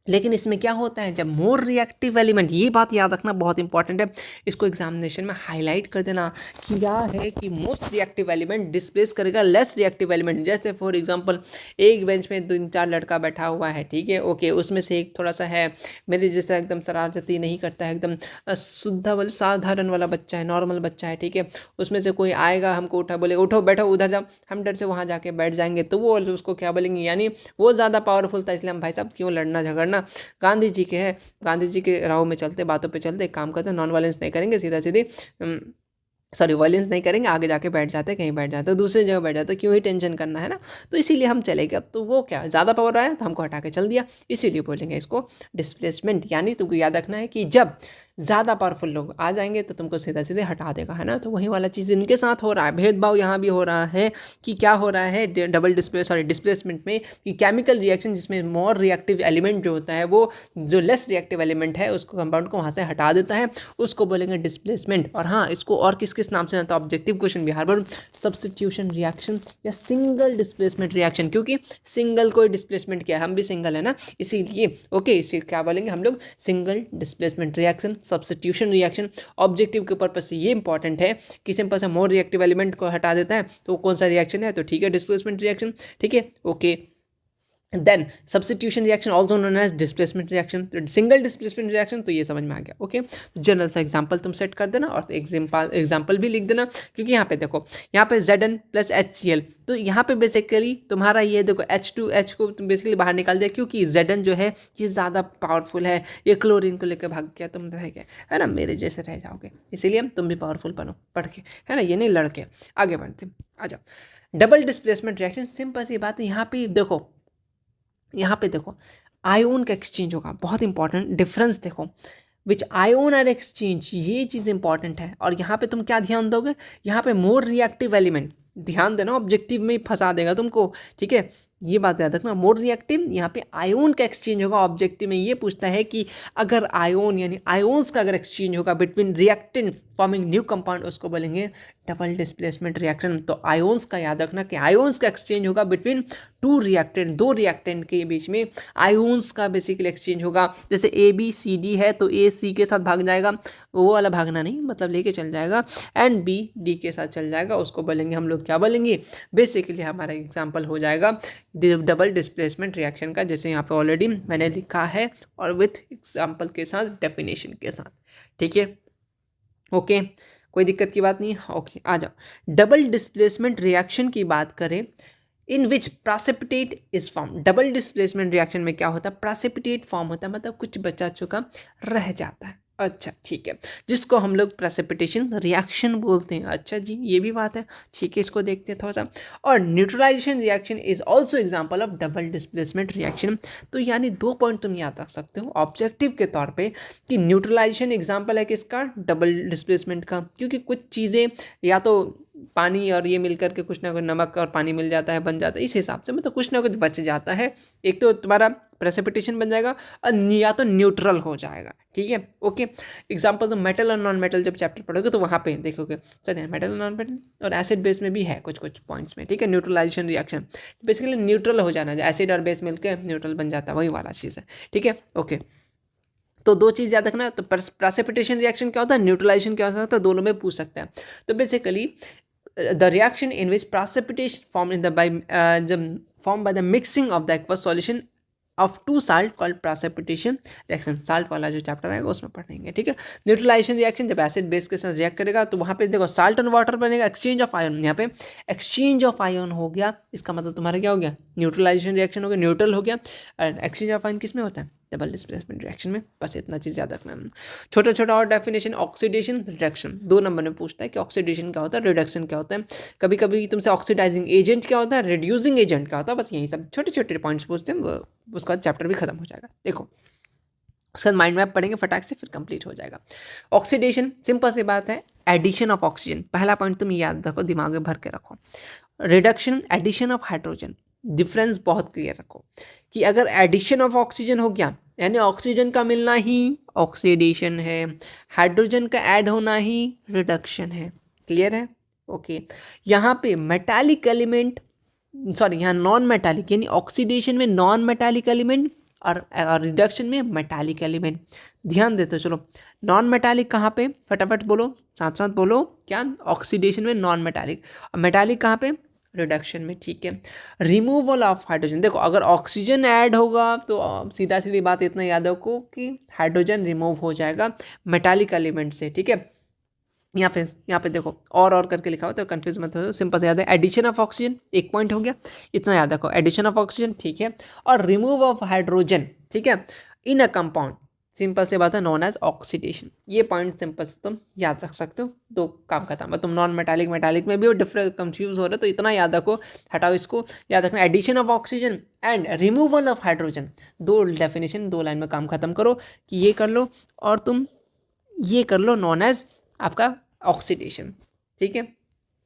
Speaker 1: लेकिन इसमें क्या होता है? जब मोर रिएक्टिव एलिमेंट, ये बात याद रखना बहुत इंपॉर्टेंट है, इसको एग्जामिनेशन में हाईलाइट कर देना। क्या है कि मोस्ट रिएक्टिव एलिमेंट डिस्प्लेस करेगा लेस रिएक्टिव एलिमेंट। जैसे फॉर एग्जांपल एक बेंच में 3-4 लड़का बैठा हुआ है, ठीक है। ओके, उसमें से एक थोड़ा सा है मेरे जैसा, एकदम शरारती नहीं करता है, एकदम शुद्ध वाला साधारण वाला बच्चा है, नॉर्मल बच्चा है, ठीक है। उसमें से कोई आएगा, हमको उठा बोले उठो बैठो उधर जाओ, हम डर से वहाँ जाके बैठ जाएंगे, तो वो उसको क्या बोलेंगे? यानी वो ज़्यादा पावरफुल था, इसलिए हम भाई साहब क्यों लड़ना झगड़ना, गांधी जी के हैं, गांधी जी के राह में चलते, बातों पे चलते, काम करते, नॉन वायलेंस नहीं करेंगे, सीधा सीधी सॉरी वायलेंस नहीं करेंगे, आगे जाके बैठ जाते, कहीं बैठ जाते, दूसरी जगह बैठ जाते, क्यों ही टेंशन करना, है ना। तो इसीलिए हम चलेंगे। अब तो वो क्या ज़्यादा पावर आया तो हमको हटा के चल दिया, इसीलिए बोलेंगे इसको डिस्प्लेसमेंट। यानी तुमको याद रखना है कि जब ज़्यादा पावरफुल लोग आ जाएंगे तो तुमको सीधा सीधे हटा देगा, है ना। तो वही वाला चीज़ इनके साथ हो रहा है, भेदभाव यहाँ भी हो रहा है कि क्या हो रहा है डिस्प्लेसमेंट में, कि केमिकल रिएक्शन जिसमें मोर रिएक्टिव एलिमेंट जो होता है वो जो लेस रिएक्टिव एलिमेंट है उसको कंपाउंड को वहाँ से हटा देता है, उसको बोलेंगे डिस्प्लेसमेंट। और हाँ, इसको और किस किस नाम से आता है? ऑब्जेक्टिव क्वेश्चन भी हर बार सब्स्टिट्यूशन रिएक्शन या सिंगल डिस्प्लेसमेंट रिएक्शन, क्योंकि सिंगल कोई डिस्प्लेसमेंट क्या है, हम भी सिंगल है ना, इसीलिए ओके इसे क्या बोलेंगे हम लोग? Single displacement reaction, substitution reaction. Objective के पर्पज से ये इंपॉर्टेंट है कि सिंपल से मोर रिएक्टिव एलिमेंट को हटा देता है, तो कौन सा रिएक्शन है? तो ठीक है, डिस्प्लेसमेंट रिएक्शन, ठीक है। Okay, then substitution reaction also known as displacement reaction, तो सिंगल डिस्प्लेसमेंट रिएक्शन, तो ये समझ में आ गया। ओके, तो जनरल सा एग्जांपल तुम सेट कर देना और एग्जांपल भी लिख देना, क्योंकि यहाँ पे देखो, यहाँ पे Zn प्लस HCl, तो यहाँ पे बेसिकली तुम्हारा ये देखो H2H को तुम बेसिकली बाहर निकाल दिया, क्योंकि Zn जो है ये ज़्यादा पावरफुल है, ये क्लोरीन को लेकर भाग गया, तुम रह गए, है ना, मेरे जैसे रह जाओगे, इसीलिए तुम भी पावरफुल बनो पढ़ के, है ना, ये नहीं लड़के। आगे बढ़ते, आ जाओ। डबल डिस्प्लेसमेंट रिएक्शन, सिंपल सी बात है, यहाँ पे देखो, यहाँ पे देखो आयोन का एक्सचेंज होगा, बहुत इंपॉर्टेंट डिफरेंस देखो, विच आयोन आर एक्सचेंज, ये चीज़ इंपॉर्टेंट है। और यहाँ पे तुम क्या ध्यान दोगे? यहाँ पे मोर रिएक्टिव एलिमेंट, ध्यान देना, ऑब्जेक्टिव में ही फंसा देगा तुमको, ठीक है, ये बात याद रखना। मोर रिएक्टिव, यहाँ पे आयोन का एक्सचेंज होगा, ऑब्जेक्टिव में ये पूछता है कि अगर आयोन यानी आयोन्स का अगर एक्सचेंज होगा between reactant forming new compound, उसको बोलेंगे डबल डिस्प्लेसमेंट रिएक्शन। तो आयोन्स का याद रखना कि आयोन्स का एक्सचेंज होगा बिटवीन टू रिएक्टेंट, दो रिएक्टेंट के बीच में आयोन्स का बेसिकली एक्सचेंज होगा। जैसे ABCD है तो AC के साथ भाग जाएगा, वो वाला भागना नहीं, मतलब लेके चल जाएगा, एंड BD के साथ चल जाएगा, उसको बोलेंगे हम लोग क्या बोलेंगे? बेसिकली हमारा एग्जाम्पल हो जाएगा डबल डिस्प्लेसमेंट रिएक्शन का, जैसे यहाँ पे ऑलरेडी मैंने लिखा है और विथ एग्जाम्पल के साथ, डेफिनेशन के साथ, ठीक है। ओके, कोई दिक्कत की बात नहीं। ओके, आ जाओ। डबल डिस्प्लेसमेंट रिएक्शन की बात करें, in which precipitate is form. Double displacement reaction में क्या होता है? प्रासिपिटेट फॉर्म होता है, मतलब कुछ बचा चुका रह जाता है। अच्छा ठीक है, जिसको हम लोग प्रेसिपिटेशन रिएक्शन बोलते हैं। अच्छा जी, ये भी बात है, ठीक है, इसको देखते हैं थोड़ा सा। और neutralisation reaction is also example of double displacement reaction. तो यानी 2 पॉइंट तुम याद रख सकते हो ऑब्जेक्टिव के तौर पे कि न्यूट्रलाइजेशन एग्जाम्पल है किसका? डबल डिस्प्लेसमेंट का, क्योंकि कुछ चीज़ें या तो पानी और ये मिलकर के कुछ ना कुछ नमक और पानी मिल जाता है, बन जाता है, इस हिसाब से मतलब कुछ ना कुछ बच जाता है। एक तो तुम्हारा प्रेसिपिटेशन बन जाएगा और या तो न्यूट्रल हो जाएगा, ठीक है, ओके। एग्जाम्पल तो मेटल और नॉन मेटल जब चैप्टर पढ़ोगे तो वहाँ पे देखोगे सर मेटल और नॉन मेटल और एसिड बेस में भी है कुछ कुछ पॉइंट्स में, ठीक है। न्यूट्रलाइजेशन रिएक्शन बेसिकली न्यूट्रल हो जाना, एसिड और बेस मिलकर न्यूट्रल बन जाता है, वही वाला चीज़ है, ठीक है, ओके। तो दो चीज़ याद रखना, तो प्रेसिपिटेशन रिएक्शन क्या होता है, न्यूट्रलाइजेशन क्या होता है, दोनों में पूछ सकता है। तो basically the reaction in which precipitation formed by the mixing of the aqueous solution of two salt called precipitation reaction, salt वाला जो चैप्टर आएगा उसमें पढ़ेंगे, ठीक है। न्यूट्रलाइजेशन रिएक्शन जब एसिड बेस के साथ रिएक्ट करेगा तो वहाँ पे देखो साल्ट और वाटर बनेगा, एक्सचेंज ऑफ आयन, यहाँ पे एक्सचेंज ऑफ आयन हो गया, इसका मतलब तुम्हारा क्या हो गया, न्यूट्रलाइजेशन रिएक्शन हो गया, न्यूट्रल हो गया। एंड एक्सचेंज ऑफ आयन किस में होता है, डबल डिस्प्लेसमेंट रिएक्शन में। बस इतना चीज़ याद रखना है। छोटा छोटा और डेफिनेशन, ऑक्सीडेशन रिडक्शन 2 नंबर में पूछता है कि ऑक्सीडेशन क्या होता है, रिडक्शन क्या होता है। कभी कभी तुमसे ऑक्सीडाइजिंग एजेंट क्या होता है, रिड्यूसिंग एजेंट क्या होता है, बस यही सब छोटे छोटे पॉइंट्स पूछते हैं, उसके बाद चैप्टर भी खत्म हो जाएगा। देखो उसके बाद माइंड मैप पढ़ेंगे फटाक से, फिर कंप्लीट हो जाएगा। ऑक्सीडेशन सिंपल सी बात है, एडिशन ऑफ ऑक्सीजन, पहला पॉइंट तुम याद रखो, दिमाग में भर के रखो। Reduction addition of hydrogen, difference बहुत क्लियर रखो कि अगर एडिशन ऑफ ऑक्सीजन हो गया यानी ऑक्सीजन का मिलना ही ऑक्सीडेशन है, हाइड्रोजन का ऐड होना ही रिडक्शन है, क्लियर है, ओके। यहाँ पे मेटालिक एलिमेंट, सॉरी यहाँ नॉन मेटालिक, यानी ऑक्सीडेशन में नॉन मेटालिक एलिमेंट और रिडक्शन में मेटालिक एलिमेंट। ध्यान देते हो, चलो नॉन मेटालिक कहाँ पे, फटाफट बोलो, साथ साथ बोलो, क्या, ऑक्सीडेशन में नॉन मेटालिक, और मेटालिक कहाँ पे, रिडक्शन में, ठीक है। रिमूवल ऑफ हाइड्रोजन, देखो अगर ऑक्सीजन ऐड होगा तो सीधा सीधी बात इतना याद रखो कि हाइड्रोजन रिमूव हो जाएगा मेटालिक एलिमेंट से, ठीक है। यहाँ पे देखो और करके लिखा हुआ तो कंफ्यूज मत हो, सिंपल से याद है, एडिशन ऑफ ऑक्सीजन एक पॉइंट हो गया, इतना याद रखो, एडिशन ऑफ ऑक्सीजन, ठीक है, और रिमूव ऑफ हाइड्रोजन, ठीक है, इन अ कंपाउंड, सिंपल से बात है, नॉन एज ऑक्सीडेशन। ये पॉइंट सिंपल से तुम याद रख सकते हो, दो काम खत्म है। तुम नॉन मेटालिक मेटालिक में भी डिफरेंट कंफ्यूज हो रहे हो तो इतना याद रखो, हटाओ इसको, याद रखना addition of oxygen and removal of hydrogen, दो डेफिनेशन, दो लाइन में काम खत्म करो कि ये कर लो और तुम ये कर लो, नॉन एज आपका ऑक्सीडेशन, ठीक है,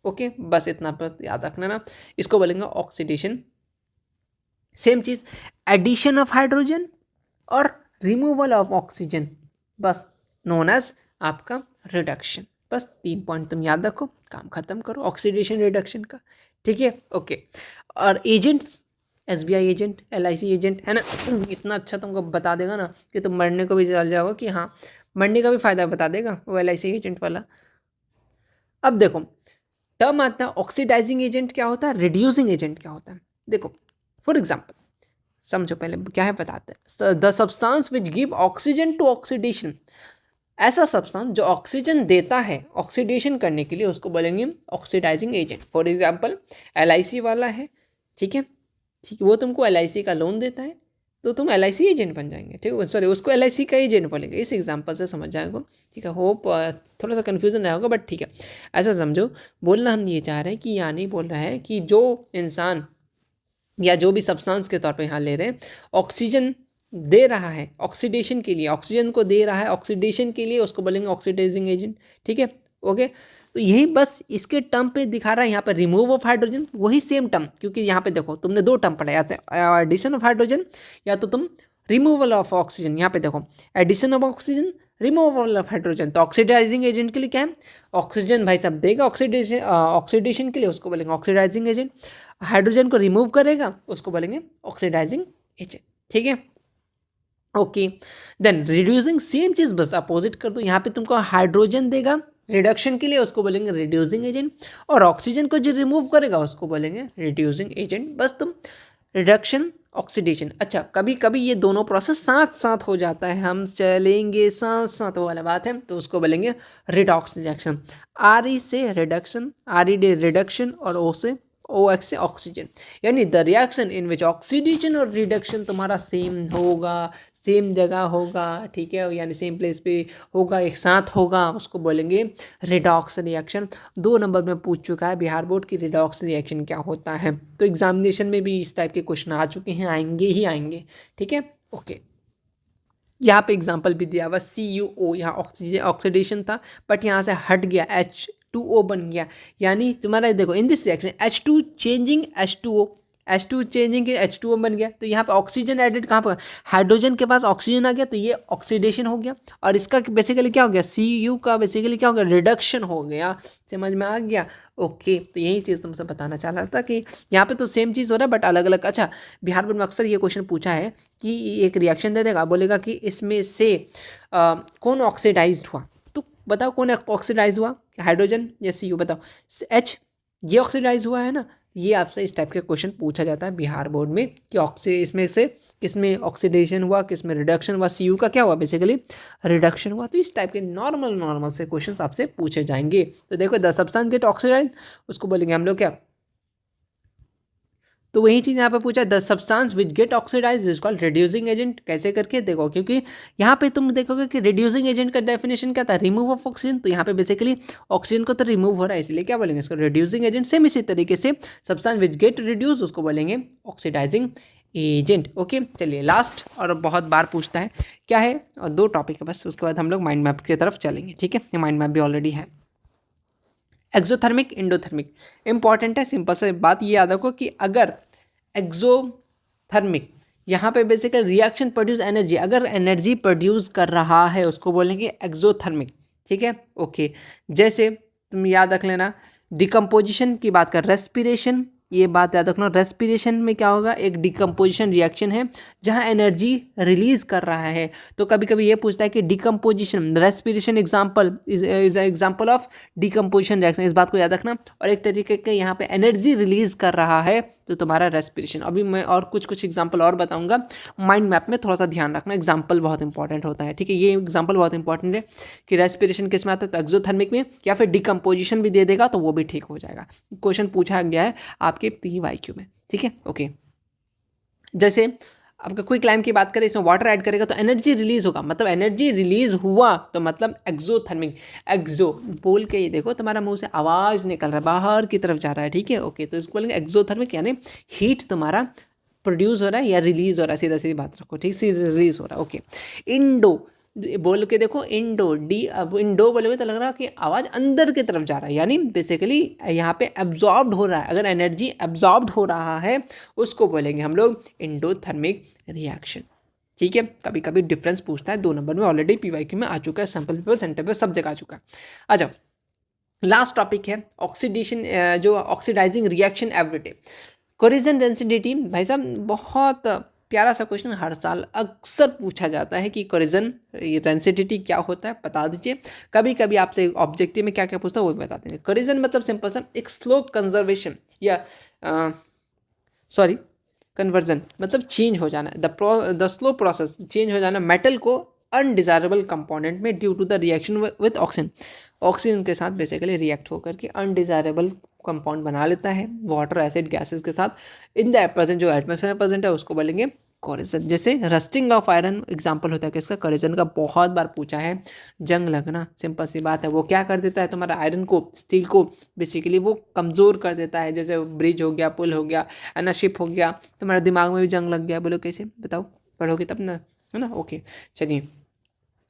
Speaker 1: ओके। बस इतना पर याद रखना ना, इसको बोलेंगे ऑक्सीडेशन। सेम चीज एडिशन ऑफ हाइड्रोजन और रिमूवल ऑफ ऑक्सीजन, बस नोन एज आपका रिडक्शन। बस 3 पॉइंट तुम याद रखो, काम खत्म करो ऑक्सीडेशन रिडक्शन का, ठीक है, ओके। और agents, SBI agent, LIC agent, है ना, इतना अच्छा तुमको बता देगा ना कि तुम मरने को भी चल जाओगे कि हाँ, मरने का भी फायदा बता देगा वो LIC एजेंट वाला। अब देखो टर्म आता है ऑक्सीडाइजिंग एजेंट क्या होता है, रिड्यूसिंग एजेंट क्या होता है। देखो फॉर एग्जांपल समझो, पहले क्या है बताते हैं, the substance which give oxygen to oxidation, ऐसा सब्सटेंस जो ऑक्सीजन देता है ऑक्सीडेशन करने के लिए, उसको बोलेंगे oxidising agent. For example LIC वाला है, ठीक है, ठीक है, वो तुमको LIC का लोन देता है तो तुम LIC एजेंट बन जाएंगे, ठीक है, सॉरी उसको LIC का एजेंट बोलेंगे। इस एग्जांपल से समझ जाएगा, ठीक है। होप थोड़ा सा कन्फ्यूजन रहा होगा बट ठीक है, ऐसा समझो। बोलना हम ये चाह रहे हैं कि यहाँ नहीं बोल रहा है कि जो इंसान या जो भी सब्सटेंस के तौर पे यहाँ ले रहे हैं ऑक्सीजन दे रहा है ऑक्सीडेशन के लिए, ऑक्सीजन को दे रहा है ऑक्सीडेशन के लिए, उसको बोलेंगे ऑक्सीडाइजिंग एजेंट, ठीक है, ओके। तो यही बस इसके टर्म पे दिखा रहा है यहाँ पर रिमूव ऑफ हाइड्रोजन, वही सेम टर्म, क्योंकि यहाँ पे देखो तुमने 2 टर्म पढ़ा, या तो एडिशन ऑफ हाइड्रोजन या तो तुम रिमूवल ऑफ ऑक्सीजन। यहाँ पे देखो addition of oxygen, removal of hydrogen, तो ऑक्सीडाइजिंग एजेंट के लिए क्या है, ऑक्सीजन भाई साहब देगा ऑक्सीडेशन के लिए, उसको बोलेंगे ऑक्सीडाइजिंग एजेंट। हाइड्रोजन को रिमूव करेगा उसको बोलेंगे ऑक्सीडाइजिंग एजेंट, ठीक है, ओके। देन रिड्यूसिंग, सेम चीज बस अपोजिट कर दो, यहाँ पे तुमको हाइड्रोजन देगा रिडक्शन के लिए, उसको बोलेंगे रिड्यूसिंग एजेंट, और ऑक्सीजन को जो रिमूव करेगा उसको बोलेंगे रिड्यूसिंग एजेंट। बस तुम रिडक्शन ऑक्सीडेशन, अच्छा कभी कभी ये दोनों प्रोसेस साथ साथ हो जाता है, हम चलेंगे साथ साथ वो वाला बात है, तो उसको बोलेंगे रिडॉक्स रिएक्शन। RE से रिडक्शन, RE रिडक्शन, और O से OX से ऑक्सीजन, यानी the reaction in which oxidation और रिडक्शन तुम्हारा सेम होगा, सेम जगह होगा, ठीक है, यानी सेम प्लेस पे होगा, एक साथ होगा, उसको बोलेंगे रिडॉक्स रिएक्शन। 2 नंबर में पूछ चुका है बिहार बोर्ड की रिडॉक्स रिएक्शन क्या होता है, तो एग्जामिनेशन में भी इस टाइप के क्वेश्चन आ चुके हैं, आएंगे ही आएंगे, ठीक है, ओके। यहाँ पे एग्जाम्पल भी दिया हुआ CuO, यहाँ ऑक्सीजन ऑक्सीडेशन था बट यहाँ से हट गया, H2O बन गया, यानी तुम्हारा देखो in this reaction H2 changing H2O, H2 changing के H2O बन गया, तो यहाँ पे ऑक्सीजन एडेड कहाँ पर, हाइड्रोजन के पास ऑक्सीजन आ गया, तो ये ऑक्सीडेशन हो गया। और इसका बेसिकली क्या हो गया, Cu का बेसिकली क्या हो गया, रिडक्शन हो गया। समझ में आ गया? ओके, तो यही चीज़ तुमसे बताना चाह रहा था कि यहाँ पे तो सेम चीज़ हो रहा है बट अलग अलग। अच्छा, बिहार बोर्ड में अक्सर ये क्वेश्चन पूछा है कि एक रिएक्शन दे देगा, बोलेगा कि इसमें से कौन ऑक्सीडाइज्ड हुआ, तो बताओ कौन ऑक्सीडाइज हुआ, हाइड्रोजन या Cu, बताओ। H ये ऑक्सीडाइज हुआ है ना। ये आपसे इस टाइप के क्वेश्चन पूछा जाता है बिहार बोर्ड में कि इसमें से किसमें ऑक्सीडेशन हुआ, किसमें रिडक्शन हुआ, Cu का क्या हुआ, बेसिकली रिडक्शन हुआ। तो इस टाइप के नॉर्मल से क्वेश्चन आपसे पूछे जाएंगे। तो देखो, द सब्सटेंस गेट ऑक्सीडाइज, उसको बोलेंगे हम लोग क्या, तो वही चीज़ यहाँ पे पूछा, the substance which get oxidise is called reducing agent. कैसे करके देखो, क्योंकि यहाँ पे तुम देखोगे कि रिड्यूसिंग एजेंट का डेफिनेशन क्या था, रिमूव ऑफ ऑक्सीजन। तो यहाँ पे बेसिकली ऑक्सीजन को तो रिमूव हो रहा है, इसलिए क्या बोलेंगे इसको, रिड्यूसिंग एजेंट। सेम इसी तरीके से सब्सटेंस विच गेट रिड्यूस, उसको बोलेंगे ऑक्सीडाइजिंग एजेंट। ओके, चलिए लास्ट, और बहुत बार पूछता है क्या है, और 2 टॉपिक है बस, उसके बाद हम लोग माइंड मैप की तरफ चलेंगे। ठीक है, ये माइंड मैप भी ऑलरेडी है। एक्सोथर्मिक, इंडोथर्मिक इंपॉर्टेंट है। सिंपल से बात ये याद रखो कि अगर एक्सोथर्मिक, यहाँ पे बेसिकली रिएक्शन प्रोड्यूस एनर्जी, अगर एनर्जी प्रोड्यूस कर रहा है उसको बोलेंगे एक्सोथर्मिक। ठीक है, ओके। जैसे तुम याद रख लेना, डिकम्पोजिशन की बात कर, रेस्पिरेशन, ये बात याद रखना, रेस्पिरेशन में क्या होगा, एक डिकम्पोजिशन रिएक्शन है जहाँ एनर्जी रिलीज कर रहा है। तो कभी कभी ये पूछता है कि decomposition, respiration example is example of decomposition reaction, इस बात को याद रखना। और एक तरीके के यहाँ पे एनर्जी रिलीज कर रहा है तो तुम्हारा रेस्पिरेशन। अभी मैं और कुछ एग्जाम्पल और बताऊंगा, माइंड मैप में थोड़ा सा ध्यान रखना, एग्जाम्पल बहुत इंपॉर्टेंट होता है। ठीक है, ये एग्जाम्पल बहुत इंपॉर्टेंट है कि रेस्पिरेशन किस में आता है, तो एक्सोथर्मिक में, या फिर डिकम्पोजिशन भी दे देगा तो वो भी ठीक हो जाएगा। क्वेश्चन पूछा गया है आपके PYQ में। ठीक है, ओके। जैसे आपका क्विक लाइम की बात करें, इसमें वाटर ऐड करेगा तो एनर्जी रिलीज होगा, मतलब एनर्जी रिलीज हुआ तो मतलब एक्सोथर्मिक। एक्सो बोल के ये देखो, तुम्हारा मुंह से आवाज निकल रहा है, बाहर की तरफ जा रहा है। ठीक है, ओके, तो इसको बोलेंगे एक्सोथर्मिक, यानी हीट तुम्हारा प्रोड्यूस हो रहा है या रिलीज हो रहा है, सीधा सीधी बात रखो। ठीक, सी रिलीज हो रहा है। ओके, इंडो बोल के देखो, इंडो डी, अब इंडो बोलोगे तो लग रहा है कि आवाज़ अंदर की तरफ जा रहा है, यानी बेसिकली यहाँ पे एब्जॉर्ब्ड हो रहा है। अगर एनर्जी एब्जॉर्ब्ड हो रहा है उसको बोलेंगे हम लोग इंडोथर्मिक रिएक्शन। ठीक है, कभी कभी डिफरेंस पूछता है, 2 नंबर में ऑलरेडी PYQ में आ चुका है, सैम्पल पेपर, सेंटर पेपर, सब जगह आ चुका है। आ जाओ, लास्ट टॉपिक है ऑक्सीडेशन, जो oxidising reaction everyday. Corrosion density, भाई साहब बहुत प्यारा सा क्वेश्चन, हर साल अक्सर पूछा जाता है कि कोरिजन डेंसिटी क्या होता है, बता दीजिए। कभी कभी आपसे ऑब्जेक्टिव में क्या क्या पूछता है वो भी बता देंगे। कोरिजन मतलब सिंपल सा एक स्लो कंजर्वेशन या कन्वर्जन, मतलब चेंज हो जाना, द स्लो प्रोसेस, चेंज हो जाना मेटल को अनडिजायरेबल कंपोनेंट में due to the reaction with oxygen. Oxygen के साथ बेसिकली रिएक्ट होकर के अनडिजायरेबल कंपाउंड बना लेता है वाटर एसिड गैसेस के साथ इन द प्रेजेंट, जो एटमॉस्फेयर में प्रेजेंट है उसको बोलेंगे कोरिजन। जैसे रस्टिंग ऑफ आयरन एग्जांपल होता है किसका, कोरिजन का, बहुत बार पूछा है। जंग लगना, सिंपल सी बात है, वो क्या कर देता है तुम्हारा आयरन को, स्टील को बेसिकली वो कमज़ोर कर देता है। जैसे ब्रिज हो गया, पुल हो गया, है ना, शिप हो गया, तुम्हारे दिमाग में भी जंग लग गया, बोलो कैसे, बताओ, पढ़ोगे तब ना, है ना। ओके, चलिए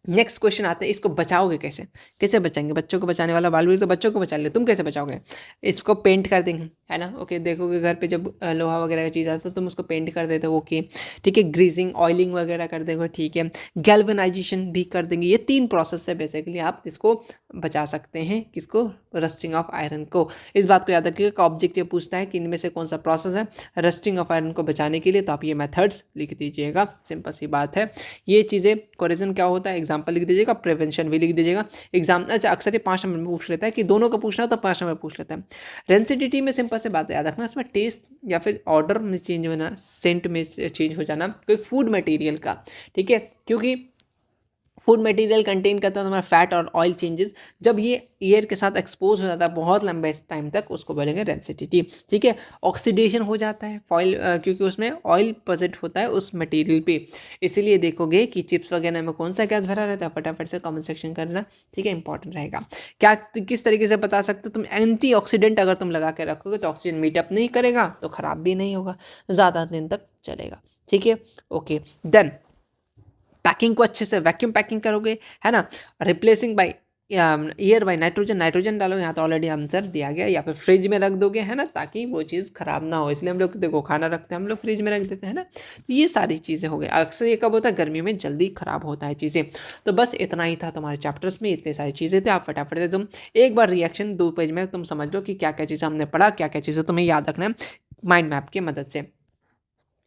Speaker 1: नेक्स्ट क्वेश्चन आता है, इसको बचाओगे कैसे, कैसे बचाएंगे, बच्चों को बचाने वाला बालवीर तो बच्चों को बचा ले, तुम कैसे बचाओगे, इसको पेंट कर देंगे, है ना। ओके, देखोगे घर पे जब लोहा वगैरह का चीज़ आता है तो तुम उसको पेंट कर देते हो। ओके, ठीक है, ग्रीजिंग, ऑयलिंग वगैरह कर देंगे, ठीक है, गैल्वेनाइजेशन भी कर देंगे। ये 3 प्रोसेस है बेसिकली, आप इसको बचा सकते हैं, किसको, रस्टिंग ऑफ आयरन को। इस बात को याद रखिएगा, ऑब्जेक्टिव पूछता है कि इनमें से कौन सा प्रोसेस है रस्टिंग ऑफ आयरन को बचाने के लिए, तो आप ये मेथड्स लिख दीजिएगा, सिंपल सी बात है। ये चीज़ें कोरिजन क्या होता है, एग्जाम्पल लिख दीजिएगा, प्रिवेंशन भी लिख दीजिएगा। एग्जाम अच्छा अक्सर ये 5 नंबर में पूछ लेता है कि दोनों का पूछना है तो 5 नंबर पूछ लेता है। रेंसिडिटी में सिंपल से बात याद रखना, इसमें टेस्ट या फिर ऑर्डर में चेंज होना, सेंट में चेंज हो जाना, कोई फूड मटेरियल का, ठीक है, क्योंकि फूड मटेरियल कंटेन करता है तुम्हारा फैट और ऑयल चेंजेस, जब ये एयर के साथ एक्सपोज हो जाता है बहुत लंबे टाइम तक, उसको बोलेंगे रेंसिडिटी। ठीक है, ऑक्सीडेशन हो जाता है फॉइल, क्योंकि उसमें ऑयल प्रेजेंट होता है उस मटेरियल पे, इसीलिए देखोगे कि चिप्स वगैरह में कौन सा गैस भरा रहता है, फटाफट से कमेंट सेक्शन करना, ठीक है, इंपॉर्टेंट रहेगा। क्या किस तरीके से बता सकते हो तुम, एंटी ऑक्सीडेंट अगर तुम लगा के रखोगे तो ऑक्सीजन मीटअप नहीं करेगा तो खराब भी नहीं होगा, ज़्यादा दिन तक चलेगा। ठीक है, ओके, देन पैकिंग को अच्छे से वैक्यूम पैकिंग करोगे, है ना, replacing by year by nitrogen, nitrogen डालो, यहाँ तो ऑलरेडी आंसर दिया गया, या फिर फ्रिज में रख दोगे, है ना, ताकि वो चीज़ खराब ना हो, इसलिए हम लोग देखो खाना रखते हैं हम लोग फ्रिज में रख देते हैं ना। तो ये सारी चीज़ें हो गई, अक्सर ये कब होता है, गर्मी में जल्दी खराब होता है चीज़ें। तो बस इतना ही था तुम्हारे चैप्टर्स में, इतनी सारी चीज़ें थे, आप फटाफट से तुम एक बार रिएक्शन 2 पेज में तुम समझ लो कि क्या क्या चीज़ें हमने पढ़ा, क्या क्या चीज़ें तुम्हें याद रखना है माइंड मैप की मदद से।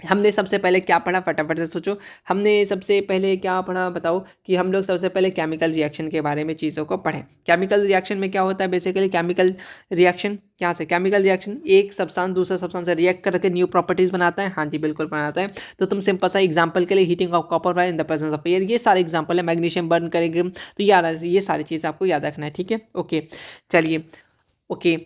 Speaker 1: हमने सबसे पहले क्या पढ़ा, फटाफट से सोचो। हमने सबसे पहले क्या पढ़ा बताओ, कि हम लोग सबसे पहले केमिकल रिएक्शन के बारे में चीज़ों को पढ़ें। केमिकल रिएक्शन में क्या होता है, बेसिकली केमिकल रिएक्शन क्या से, केमिकल रिएक्शन एक सब्सटेंस दूसरे सब्सटेंस से रिएक्ट करके न्यू प्रॉपर्टीज बनाता है। हाँ जी बिल्कुल बनाता है। तो तुम सिंपल सा एग्जांपल के लिए heating of copper in the presence of air, ये सारे एग्जांपल है। मैग्नीशियम बर्न करेंगे, तो ये सारी चीज़ आपको याद रखना है, ठीक है। ओके चलिए, ओके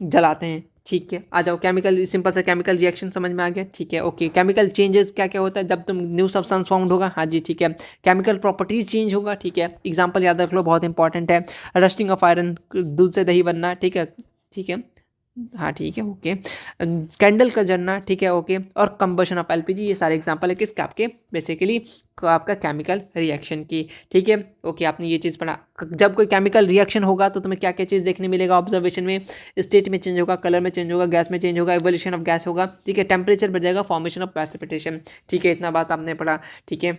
Speaker 1: जलाते हैं, ठीक है। आ जाओ, केमिकल सिंपल सा केमिकल रिएक्शन समझ में आ गया, ठीक है। ओके, केमिकल चेंजेस क्या क्या होता है जब तुम न्यू सब्सटेंस फाउंड होगा, हाँ जी ठीक है। केमिकल प्रॉपर्टीज चेंज होगा, ठीक है। एग्जांपल याद रख लो, बहुत इंपॉर्टेंट है। रस्टिंग ऑफ आयरन, दूध से दही बनना, ठीक है, ठीक है, हाँ ठीक है। ओके, कैंडल का जलना, ठीक है। ओके, और कंबशन ऑफ एलपीजी, ये सारे एग्जांपल है किसके, आपके बेसिकली आपका केमिकल रिएक्शन की, ठीक है। ओके, आपने ये चीज़ पढ़ा। जब कोई केमिकल रिएक्शन होगा तो तुम्हें क्या क्या चीज़ देखने मिलेगा ऑब्जर्वेशन में, स्टेट में चेंज होगा, कलर में चेंज होगा, गैस में चेंज होगा, इवोल्यूशन ऑफ गैस होगा, ठीक है। टेम्परेचर बढ़ जाएगा, फॉर्मेशन ऑफ प्रेसिपिटेशन, ठीक है। इतना बात आपने पढ़ा, ठीक है।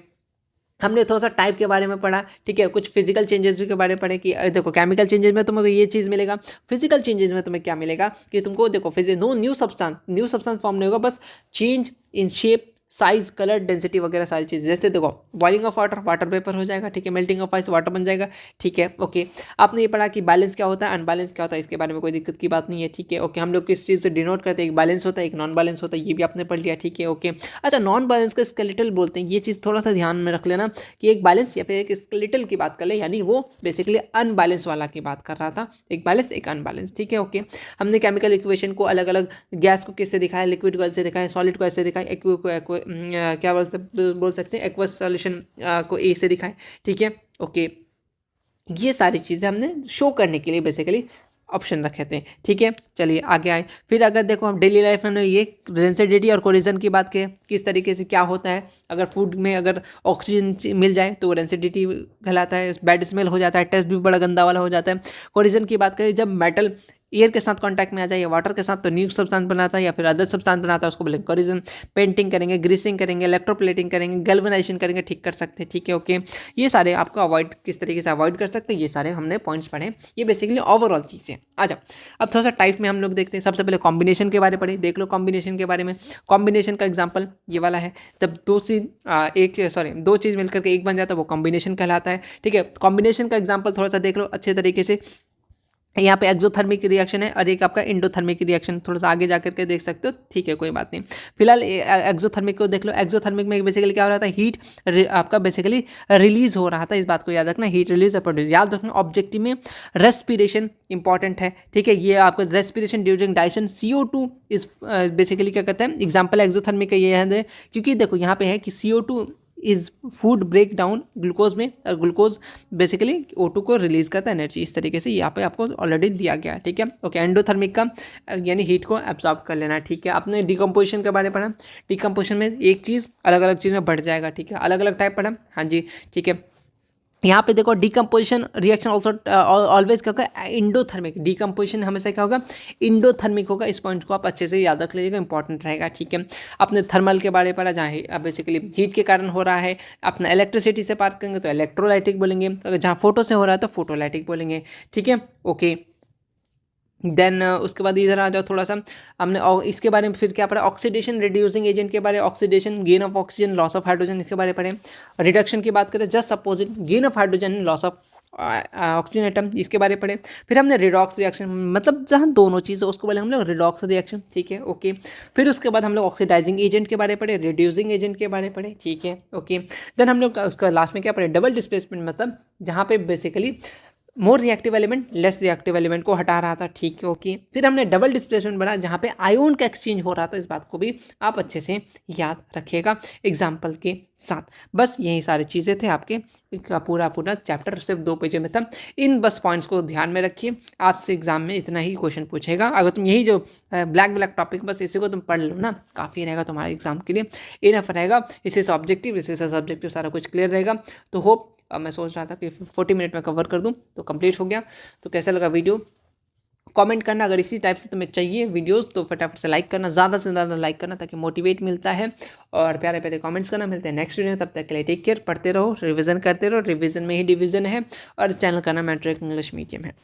Speaker 1: हमने थोड़ा सा टाइप के बारे में पढ़ा, ठीक है। कुछ फिजिकल चेंजेस भी के बारे में पढ़े कि देखो केमिकल चेंजेस में तुम्हें ये चीज़ मिलेगा, फिजिकल चेंजेस में तुम्हें क्या मिलेगा कि तुमको देखो नो न्यू सब्सटेंस फॉर्म नहीं होगा, बस change in shape, size, colour, density वगैरह सारी चीज़। जैसे देखो boiling of water, water vapour हो जाएगा, ठीक है। मेल्टिंग ऑफ आइस, वाटर बन जाएगा, ठीक है। ओके, आपने ये पढ़ा कि बैलेंस क्या होता है, अनबैलेंस क्या होता है, इसके बारे में कोई दिक्कत की बात नहीं है, ठीक है। ओके, हम लोग किस चीज़ से डिनोट करते हैं, एक बैलेंस होता है, एक नॉन बैलेंस होता है, ये भी आपने पढ़ लिया, ठीक है। ओके, अच्छा, नॉन बैलेंस का स्केलेटल बोलते हैं, ये चीज़ थोड़ा सा ध्यान में रख लेना कि एक बैलेंस या फिर एक स्केलेटल की बात कर ले, यानी वो बेसिकली अनबैलेंस वाला की बात कर रहा था, एक बैलेंस एक अनबैलेंस, ठीक है। ओके, हमने केमिकल इक्वेशन को अलग अलग, गैस को किससे दिखाया, लिक्विड को ऐसे दिखाया, सॉलिड को ऐसे दिखाया, क्या बोल सकते हैं, एक्वस सॉल्यूशन को ए से दिखाएं, ठीक है। ओके, ये सारी चीज़ें हमने शो करने के लिए बेसिकली ऑप्शन रखे थे, ठीक है। चलिए आगे आए। फिर अगर देखो हम डेली लाइफ में ये रेंसिडिटी और कोरिजन की बात करें, किस तरीके से क्या होता है, अगर फूड में अगर ऑक्सीजन मिल जाए तो रेंसिडिटी कहलाता है, बैड स्मेल हो जाता है, टेस्ट भी बड़ा गंदा वाला हो जाता है। कोरिजन की बात करें, जब मेटल एयर के साथ कांटेक्ट में आ जाए या वाटर के साथ, तो न्यू सब्सटेंस बनाता है या फिर अदर सब्सटेंस बनाता है, उसको बोलेंगे कोरिजन। पेंटिंग करेंगे, ग्रीसिंग करेंगे, इलेक्ट्रोप्लेटिंग करेंगे, गैल्वेनाइजेशन करेंगे, ठीक कर सकते हैं, ठीक है। ओके, ये सारे आपको अवॉइड किस तरीके से अवॉइड कर सकते हैं, ये सारे हमने पॉइंट्स पढ़े। ये बेसिकली ओवरऑल चीज़ें। आ जाओ, अब थोड़ा सा टाइप में हम लोग देखते हैं। सबसे पहले कॉम्बिनेशन के बारे में पढ़े, देख लो कॉम्बिनेशन के बारे में। कॉम्बिनेशन का एग्जाम्पल ये वाला है, जब दो चीज़ मिलकर के एक बन जाता है, वो कॉम्बिनेशन कहलाता है, ठीक है। कॉम्बिनेशन का एग्जाम्पल थोड़ा सा देख लो अच्छे तरीके से। यहाँ पे एक्सोथर्मिक रिएक्शन है और एक आपका इंडोथर्मिक रिएक्शन, थोड़ा सा आगे जाकर के देख सकते हो, ठीक है, कोई बात नहीं। फिलहाल एक्सोथर्मिक को देख लो। एक्सोथर्मिक में बेसिकली क्या हो रहा था, हीट आपका बेसिकली रिलीज हो रहा था, इस बात को याद रखना, हीट रिलीज और प्रोड्यूस, याद रखना। ऑब्जेक्टिव में रेस्पिरेशन इंपॉर्टेंट है, ठीक है। ये आपको respiration during digestion, CO2 is basically क्या कहते हैं, एग्जाम्पल एक्सोथर्मिक का ये है, क्योंकि देखो यहाँ पे है कि CO2 is food break down glucose में, और ग्लूकोज बेसिकली O2 को रिलीज करता है एनर्जी, इस तरीके से यहाँ पे आपको ऑलरेडी दिया गया है, ठीक है। ओके, एंडोथर्मिक का यानी हीट को एब्जॉर्ब कर लेना, ठीक है। आपने डिकम्पोजिशन के बारे में पढ़ा, डिकम्पोजिशन में एक चीज़ अलग अलग चीज़ में बढ़ जाएगा, ठीक है, अलग अलग टाइप पढ़ा, हाँ जी ठीक है। यहाँ पे देखो डिकम्पोजिशन रिएक्शन ऑल्सो ऑलवेज क्या होगा, इंडोथर्मिक। डिकम्पोजिशन हमेशा क्या होगा, इंडोथर्मिक होगा। इस पॉइंट को आप अच्छे से याद रख लीजिएगा, इंपॉर्टेंट रहेगा, ठीक है। अपने थर्मल के बारे में पढ़ा, जहाँ बेसिकली हीट के कारण हो रहा है, अपना इलेक्ट्रिसिटी से बात करेंगे तो इलेक्ट्रोलाइटिक बोलेंगे, अगर जहाँ फोटो से हो रहा है तो फोटोलाइटिक बोलेंगे, ठीक है। ओके, देन उसके बाद इधर आ जाओ थोड़ा सा, हमने इसके बारे में फिर क्या पढ़ा, ऑक्सीडेशन रिड्यूसिंग एजेंट के बारे में, oxidation, gain of oxygen, loss of hydrogen, इसके बारे में पढ़े। रिडक्शन की बात करें, just opposite, gain of hydrogen, loss of oxygen atom, इसके बारे में पढ़े। फिर हमने रिडॉक्स रिएक्शन, मतलब जहाँ दोनों चीज़ उसको बोले हम लोग रिडॉक्स रिएक्शन, ठीक है। ओके, फिर उसके बाद हम लोग ऑक्सीडाइजिंग एजेंट के बारे में पढ़े, रिड्यूसिंग एजेंट के बारे में पढ़े, ठीक है। ओके, देन हम लोग उसका लास्ट में क्या पढ़े, डबल डिस्प्लेसमेंट, मतलब जहाँ पे basically more reactive element less reactive element को हटा रहा था, ठीक है। ओके, फिर हमने डबल डिस्प्लेसमेंट बना, जहाँ पे आयोन का एक्सचेंज हो रहा था, इस बात को भी आप अच्छे से याद रखिएगा एग्जाम्पल के साथ। बस यही सारी चीज़ें थे, आपके पूरा चैप्टर सिर्फ 2 पेज में था। इन बस पॉइंट्स को ध्यान में रखिए, आपसे एग्जाम में इतना ही क्वेश्चन पूछेगा। अगर तुम यही जो ब्लैक टॉपिक बस इसी को तुम पढ़ लो ना, काफ़ी रहेगा तुम्हारे एग्जाम के लिए, इनफ रहेगा। इसी से ऑब्जेक्टिव, इसी से सब्जेक्टिव सारा कुछ क्लियर रहेगा। तो होप अब मैं सोच रहा था कि 40 मिनट में कवर कर दूं, तो कंप्लीट हो गया। तो कैसा लगा वीडियो कमेंट करना। अगर इसी टाइप से तुम्हें चाहिए वीडियोस तो फटाफट से लाइक करना, ज़्यादा से ज़्यादा लाइक करना, ताकि मोटिवेट मिलता है। और प्यारे प्यारे कमेंट्स करना। मिलते हैं नेक्स्ट वीडियो में, तब तक के लिए टेक केयर। पढ़ते रहो, रिवीजन करते रहो, रिवीजन में ही डिवीजन है। और इस चैनल का नाम मैट्रिक इंग्लिश मीडियम है।